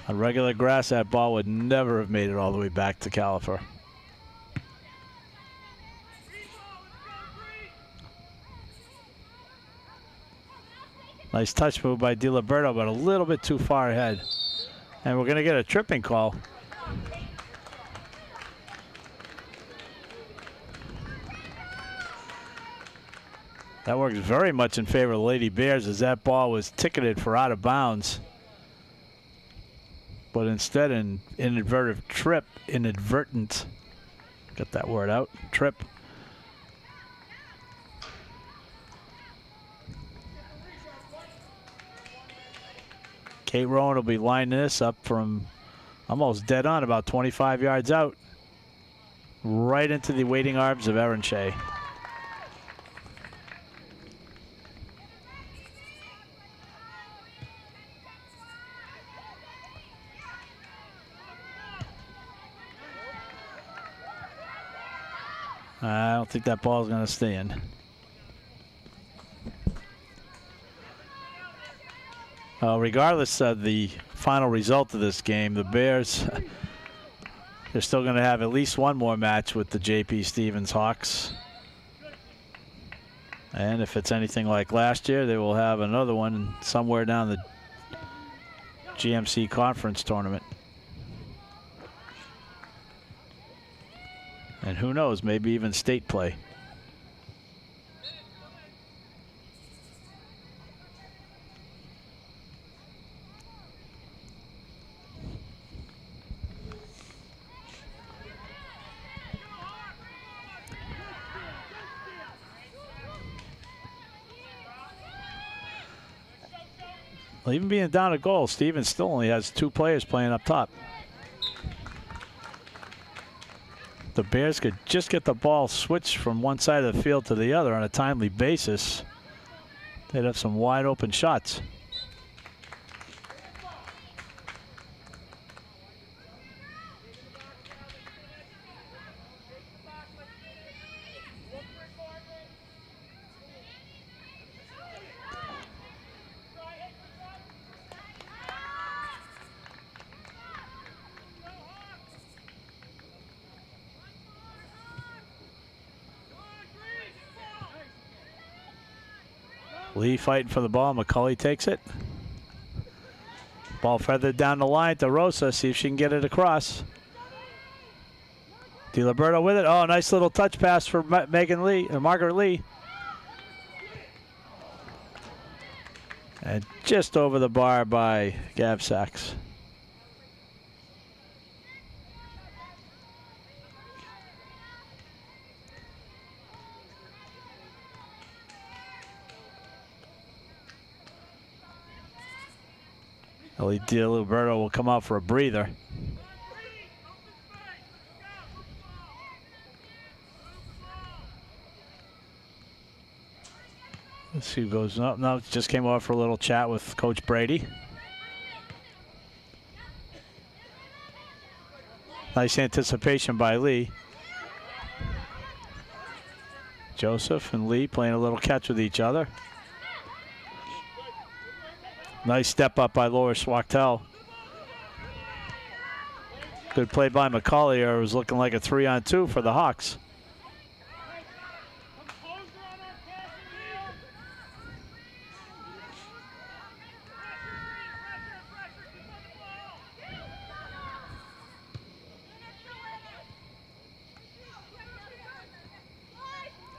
On regular grass, that ball would never have made it all the way back to Califer. Nice touch move by DiLiberto, but a little bit too far ahead. And we're going to get a tripping call. That works very much in favor of the Lady Bears, as that ball was ticketed for out of bounds. But instead, an inadvertent trip, get that word out, trip. Kate Rowan will be lining this up from almost dead on, about 25 yards out, right into the waiting arms of Erin Shea. I don't think that ball is going to stay in. Regardless of the final result of this game, the Bears, they're still going to have at least one more match with the J.P. Stevens Hawks. And if it's anything like last year, they will have another one somewhere down the GMC Conference Tournament. And who knows, maybe even state play. Well, even being down a goal, Stevens still only has 2 players playing up top. The Bears could just get the ball switched from one side of the field to the other on a timely basis. They'd have some wide open shots. Lee fighting for the ball. McCauley takes it. Ball feathered down the line to Rosa. See if she can get it across. DiLiberto with it. Oh, nice little touch pass for Margaret Lee. And just over the bar by Gav Sachs. DiLiberto will come out for a breather. Let's see who goes up. No, just came over for a little chat with Coach Brady. Nice anticipation by Lee. Joseph and Lee playing a little catch with each other. Nice step up by Laura Swachtel. Good play by McCauley, or it was looking like a 3-on-2 for the Hawks.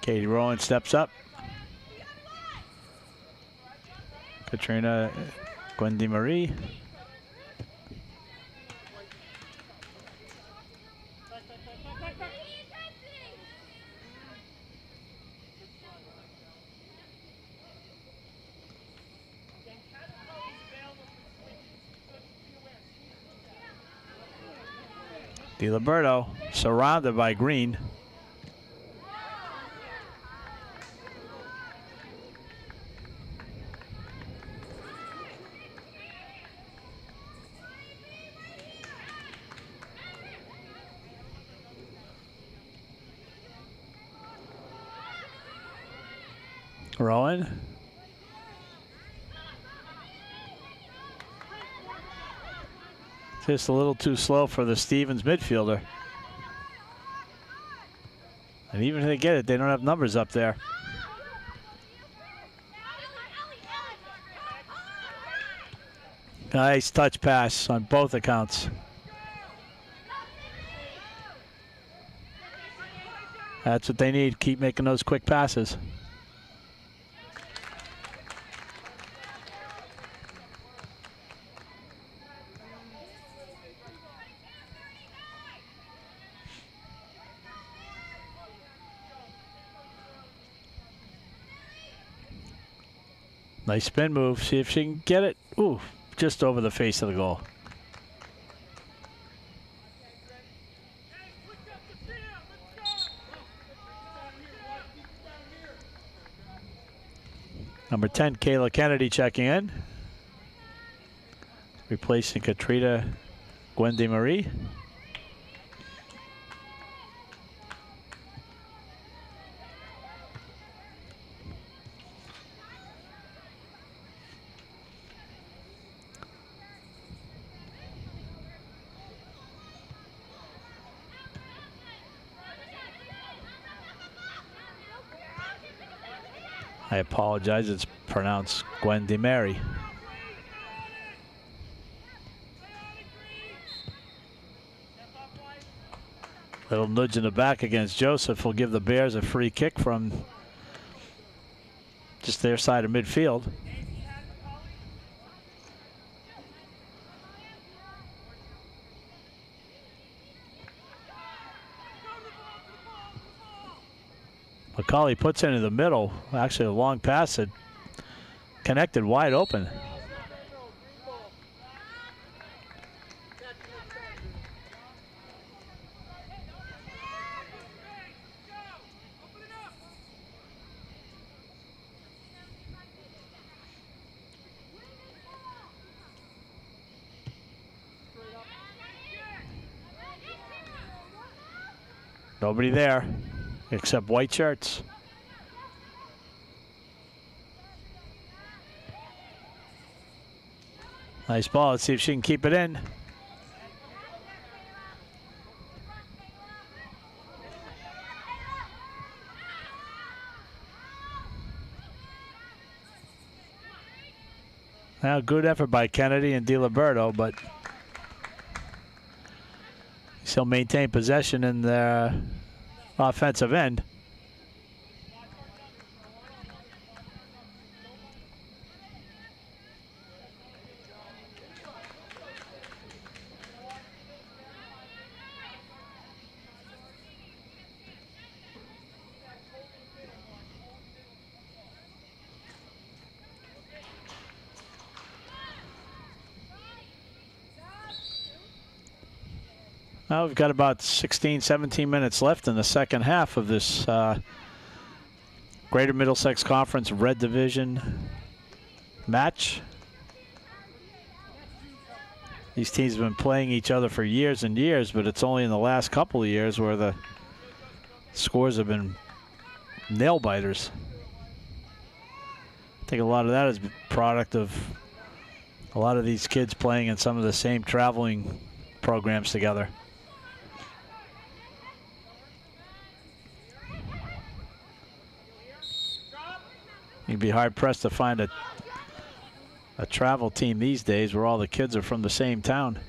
Katie Rowan steps up. Katrina Gwendy Marie. DiLiberto surrounded by green. Rowan. Just a little too slow for the Stevens midfielder. And even if they get it, they don't have numbers up there. Nice touch pass on both accounts. That's what they need. Keep making those quick passes. Nice spin move. See if she can get it. Ooh, just over the face of the goal. Number 10, Kayla Kennedy checking in. Replacing Katrina Gwendy Marie. I apologize, it's pronounced Gwendy Mary. Little nudge in the back against Joseph will give the Bears a free kick from just their side of midfield. McCauley puts it into the middle. Actually, a long pass that connected wide open. Nobody there except white shirts. Nice ball. Let's see if she can keep it in. Now, good effort by Kennedy and DiLiberto, but still maintain possession in their offensive end. Now we've got about 16, 17 minutes left in the second half of this Greater Middlesex Conference Red Division match. These teams have been playing each other for years and years, but it's only in the last couple of years where the scores have been nail biters. I think a lot of that is a product of a lot of these kids playing in some of the same traveling programs together. You'd be hard-pressed to find a travel team these days where all the kids are from the same town.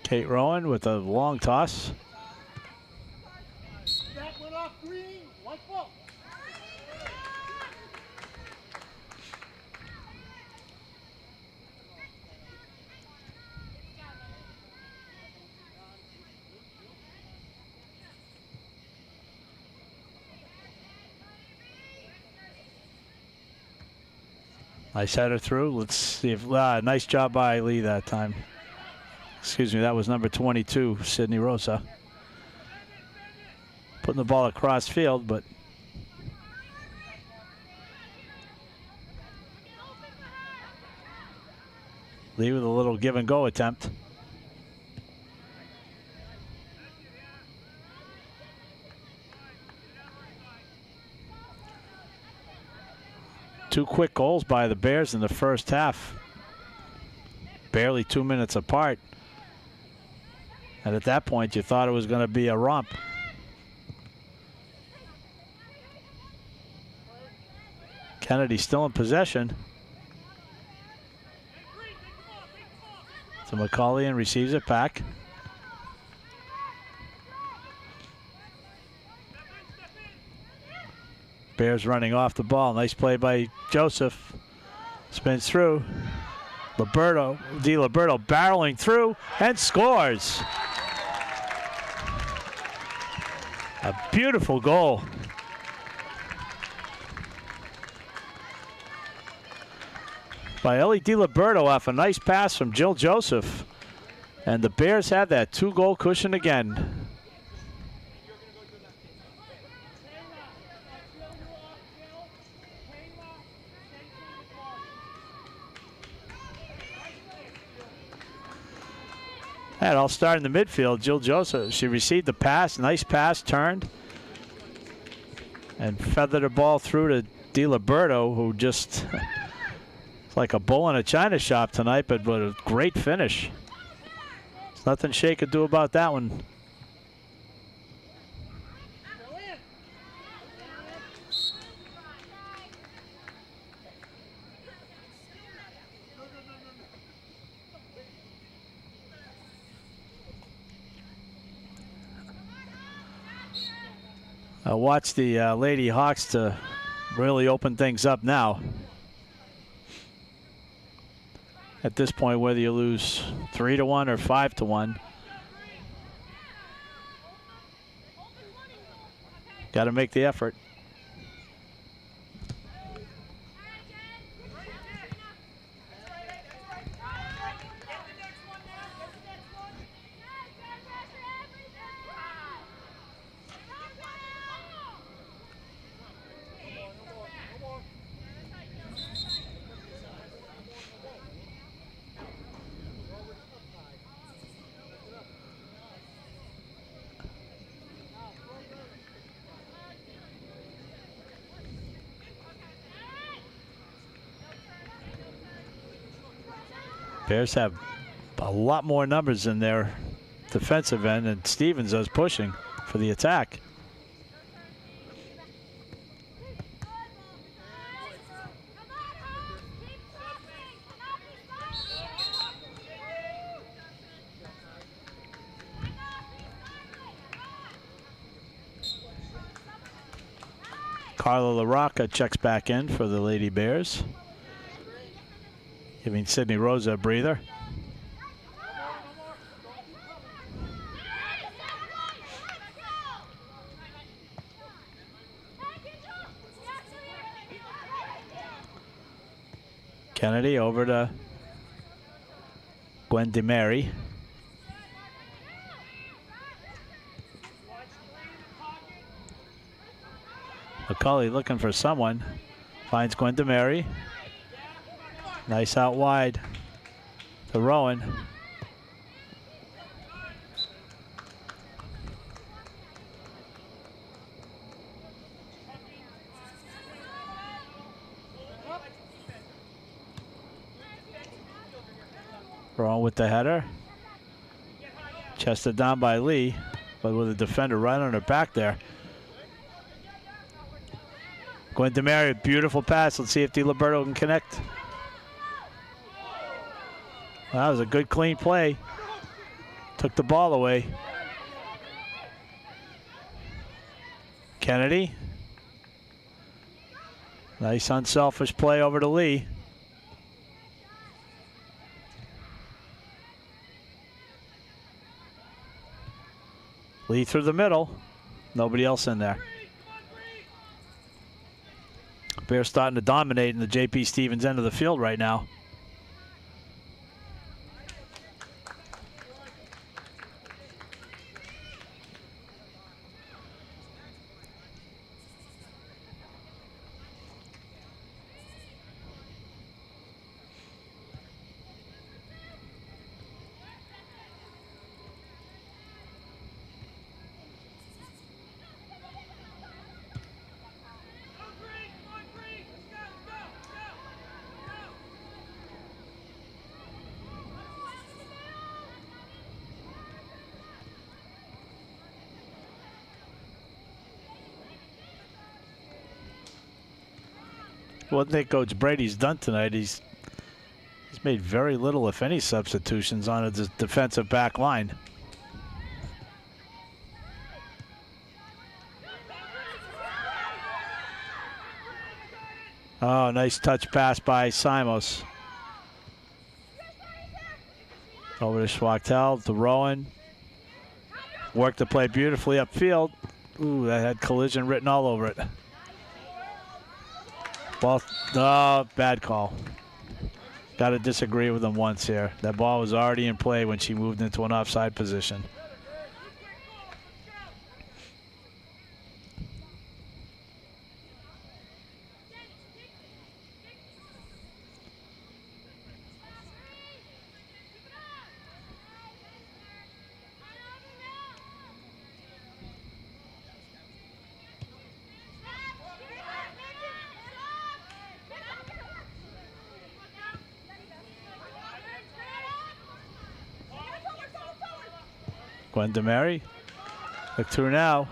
Kate Rowan with a long toss. Nice header through. Let's see if, nice job by Lee that time. Excuse me, that was number 22, Sydney Rosa. Putting the ball across field, but Lee with a little give and go attempt. Two quick goals by the Bears in the first half. Barely 2 minutes apart. And at that point, you thought it was going to be a romp. Kennedy still in possession. So McCauley and receives it back. Bears running off the ball. Nice play by Joseph. Spins through. Liberto barreling through and scores. A beautiful goal. By Ellie DiLiberto off a nice pass from Jill Joseph. And the Bears have that 2-goal cushion again. That all started in the midfield. Jill Joseph, she received the pass, nice pass, turned, and feathered the ball through to DiLiberto, who just, it's like a bull in a china shop tonight, but a great finish. There's nothing Shea could do about that one. Watch the Lady Hawks to really open things up now. At this point, whether you lose 3-1 or 5-1, got to make the effort. Bears have a lot more numbers in their defensive end, and Stevens is pushing for the attack. Carla LaRocca checks back in for the Lady Bears, giving Sydney Rosa a breather. Kennedy over to Gwen DeMary. McCauley looking for someone. Finds Gwen DeMary. Nice out wide to Rowan. Rowan with the header. Chested down by Lee, but with a defender right on her back there. Gwen DeMary, beautiful pass. Let's see if DiLiberto can connect. That was a good, clean play. Took the ball away. Kennedy. Nice unselfish play over to Lee. Lee through the middle. Nobody else in there. Bears starting to dominate in the J.P. Stevens end of the field right now. One thing Coach Brady's done tonight, he's made very little, if any, substitutions on his defensive back line. Oh, nice touch pass by Simos. Over to Schwachtel, to Rowan. Worked the play beautifully upfield. Ooh, that had collision written all over it. Ball, oh, bad call. Got to disagree with him once here. That ball was already in play when she moved into an offside position. Gwen DeMary. Look through now.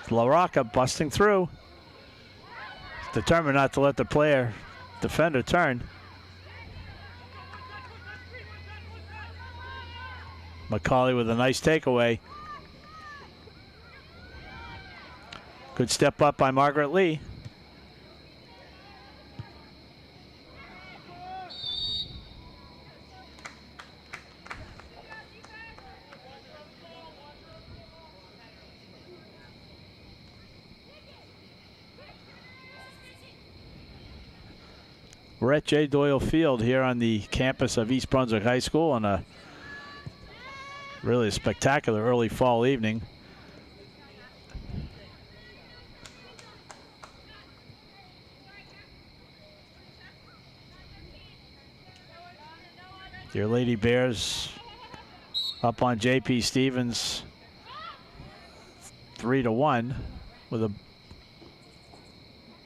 LaRocca busting through. Determined not to let the defender turn. McCauley with a nice takeaway. Good step up by Margaret Lee. We're at J. Doyle Field here on the campus of East Brunswick High School on a really spectacular early fall evening. Your Lady Bears up on J.P. Stevens 3-1 with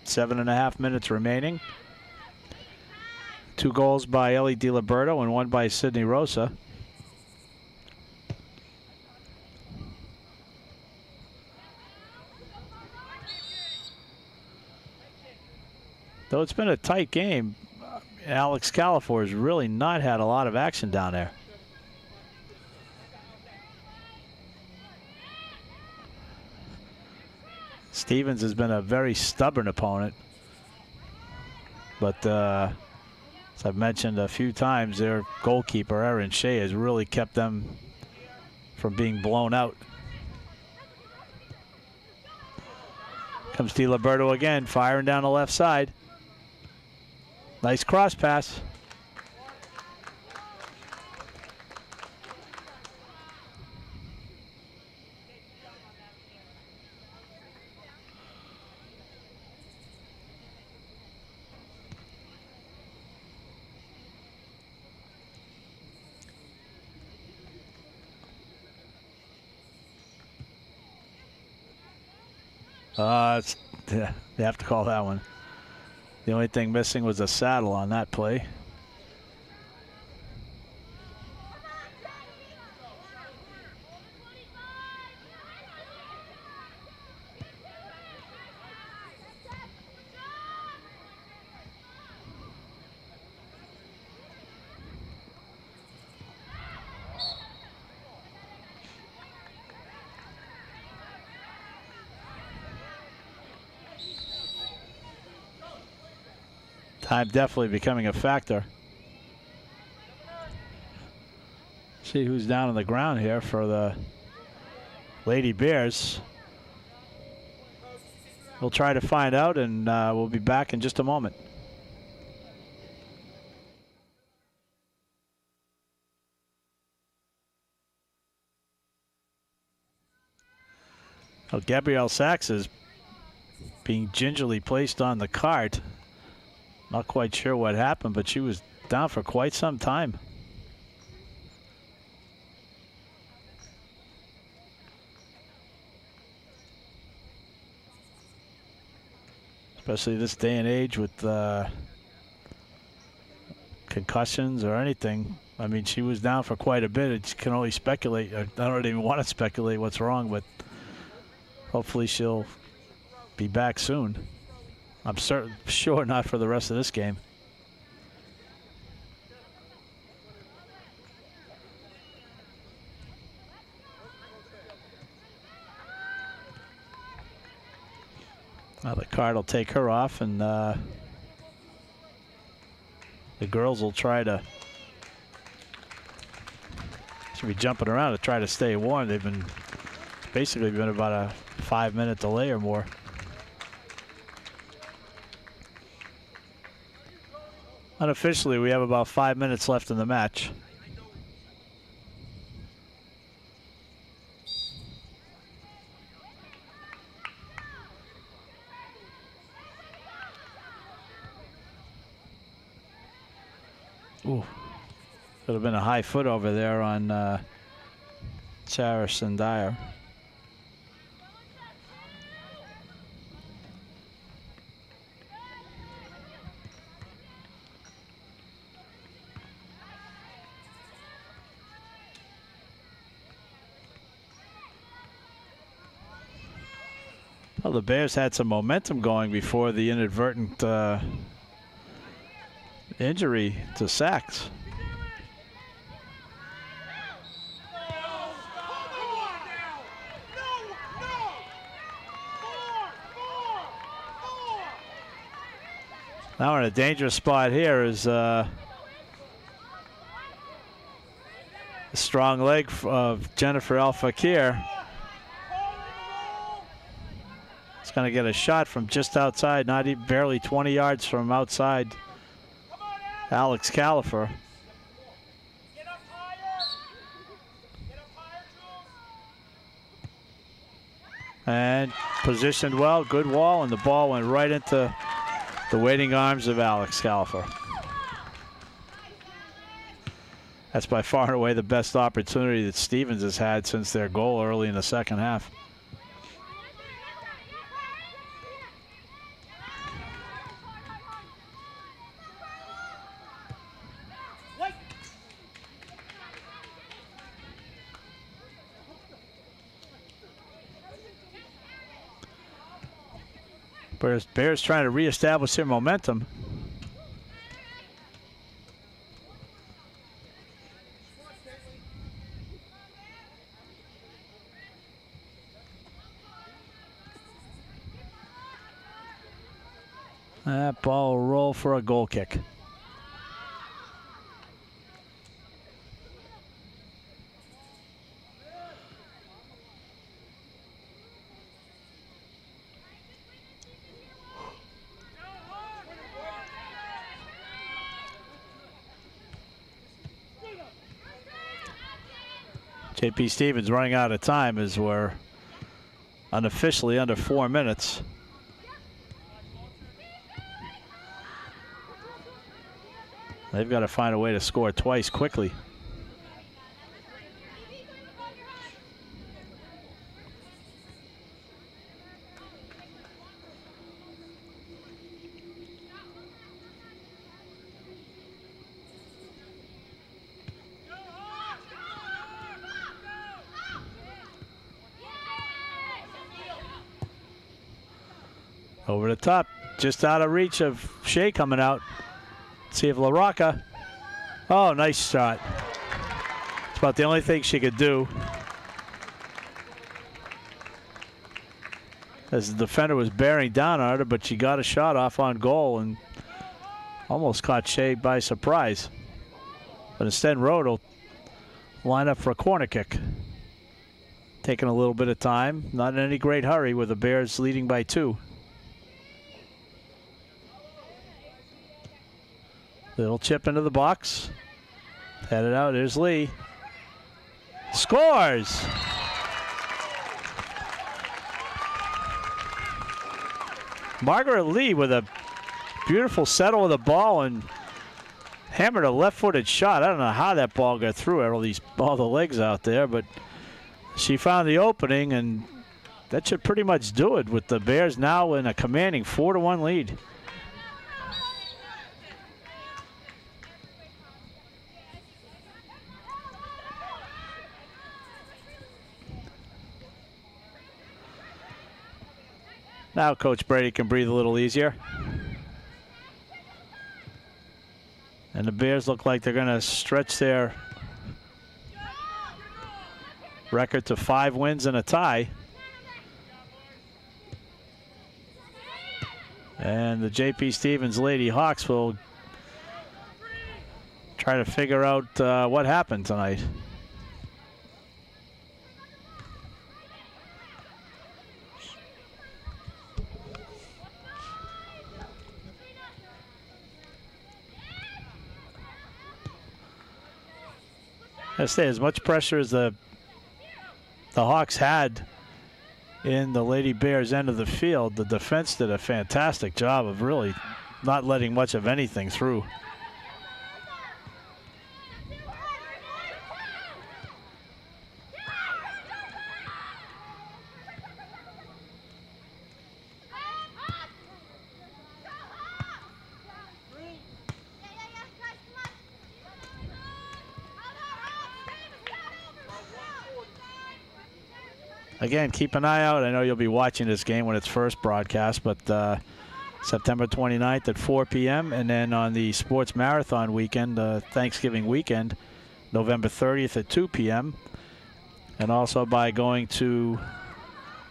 7.5 minutes remaining. 2 goals by Ellie DiLiberto and 1 by Sydney Rosa. Though it's been a tight game, Alex Califor has really not had a lot of action down there. Stevens has been a very stubborn opponent, but as I've mentioned a few times, their goalkeeper, Erin Shea, has really kept them from being blown out. Comes DiLiberto again, firing down the left side. Nice cross pass. They have to call that one. The only thing missing was a saddle on that play. Time definitely becoming a factor. See who's down on the ground here for the Lady Bears. We'll try to find out, and we'll be back in just a moment. Oh, Gabrielle Sachs is being gingerly placed on the cart. Not quite sure what happened, but she was down for quite some time. Especially this day and age with concussions or anything. I mean, she was down for quite a bit. You can only speculate. I don't even want to speculate what's wrong, but hopefully she'll be back soon. I'm sure not for the rest of this game. Now the card will take her off, and the girls will try to should be jumping around to try to stay warm. They've been basically been about a 5-minute delay or more. Unofficially, we have about 5 minutes left in the match. Ooh, could have been a high foot over there on Sarah Sandire. Well, the Bears had some momentum going before the inadvertent injury to Sachs. Now we're in a dangerous spot here is a strong leg of Jennifer Al-Fakir. It's going to get a shot from just outside, not even barely 20 yards from outside Alex Califer. And positioned well, good wall, and the ball went right into the waiting arms of Alex Califer. That's by far and away the best opportunity that Stevens has had since their goal early in the second half. Bears trying to reestablish their momentum. That ball will roll for a goal kick. JP Stevens running out of time as we're unofficially under 4 minutes. They've got to find a way to score twice quickly. Over the top, just out of reach of Shea coming out. See if LaRocca. Oh, nice shot. It's about the only thing she could do. As the defender was bearing down on her, but she got a shot off on goal and Almost caught Shea by surprise. But instead, Rode will line up for a corner kick. Taking a little bit of time. Not in any great hurry with the Bears leading by 2. Little chip into the box. Headed out. Here's Lee. Scores! Margaret Lee with a beautiful settle of the ball and hammered a left-footed shot. I don't know how that ball got through all the legs out there, but she found the opening, and that should pretty much do it with the Bears now in a commanding 4-1 lead. Now Coach Brady can breathe a little easier. And the Bears look like they're going to stretch their record to 5 wins and a tie. And the J.P. Stevens Lady Hawks will try to figure out what happened tonight. I say, as much pressure as the Hawks had in the Lady Bears end of the field, the defense did a fantastic job of really not letting much of anything through. Again, keep an eye out. I know you'll be watching this game when it's first broadcast, but September 29th at 4 p.m. and then on the Sports Marathon weekend, Thanksgiving weekend, November 30th at 2 p.m. And also by going to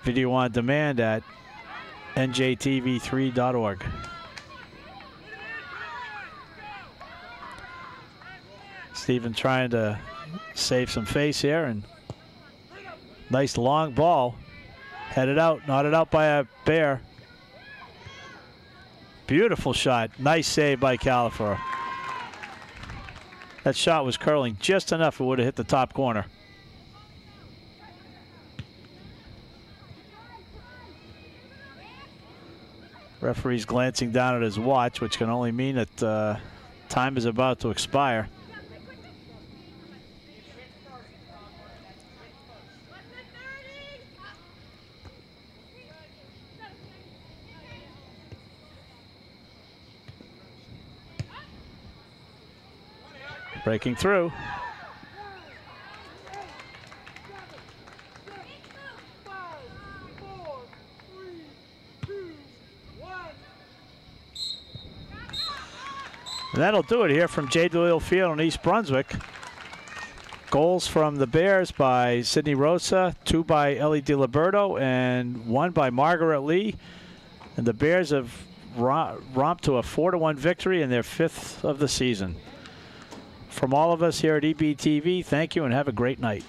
video on demand at njtv3.org. Steven trying to save some face here, and nice long ball. Headed out, knotted out by a Bear. Beautiful shot. Nice save by Califer. That shot was curling just enough it would have hit the top corner. Referee's glancing down at his watch, which can only mean that time is about to expire. Breaking through. And that'll do it here from J. Doyle Field in East Brunswick. Goals from the Bears by Sydney Rosa, 2 by Ellie DiLiberto, and 1 by Margaret Lee. And the Bears have romped to a 4-1 victory in their 5th of the season. From all of us here at EBTV, thank you and have a great night.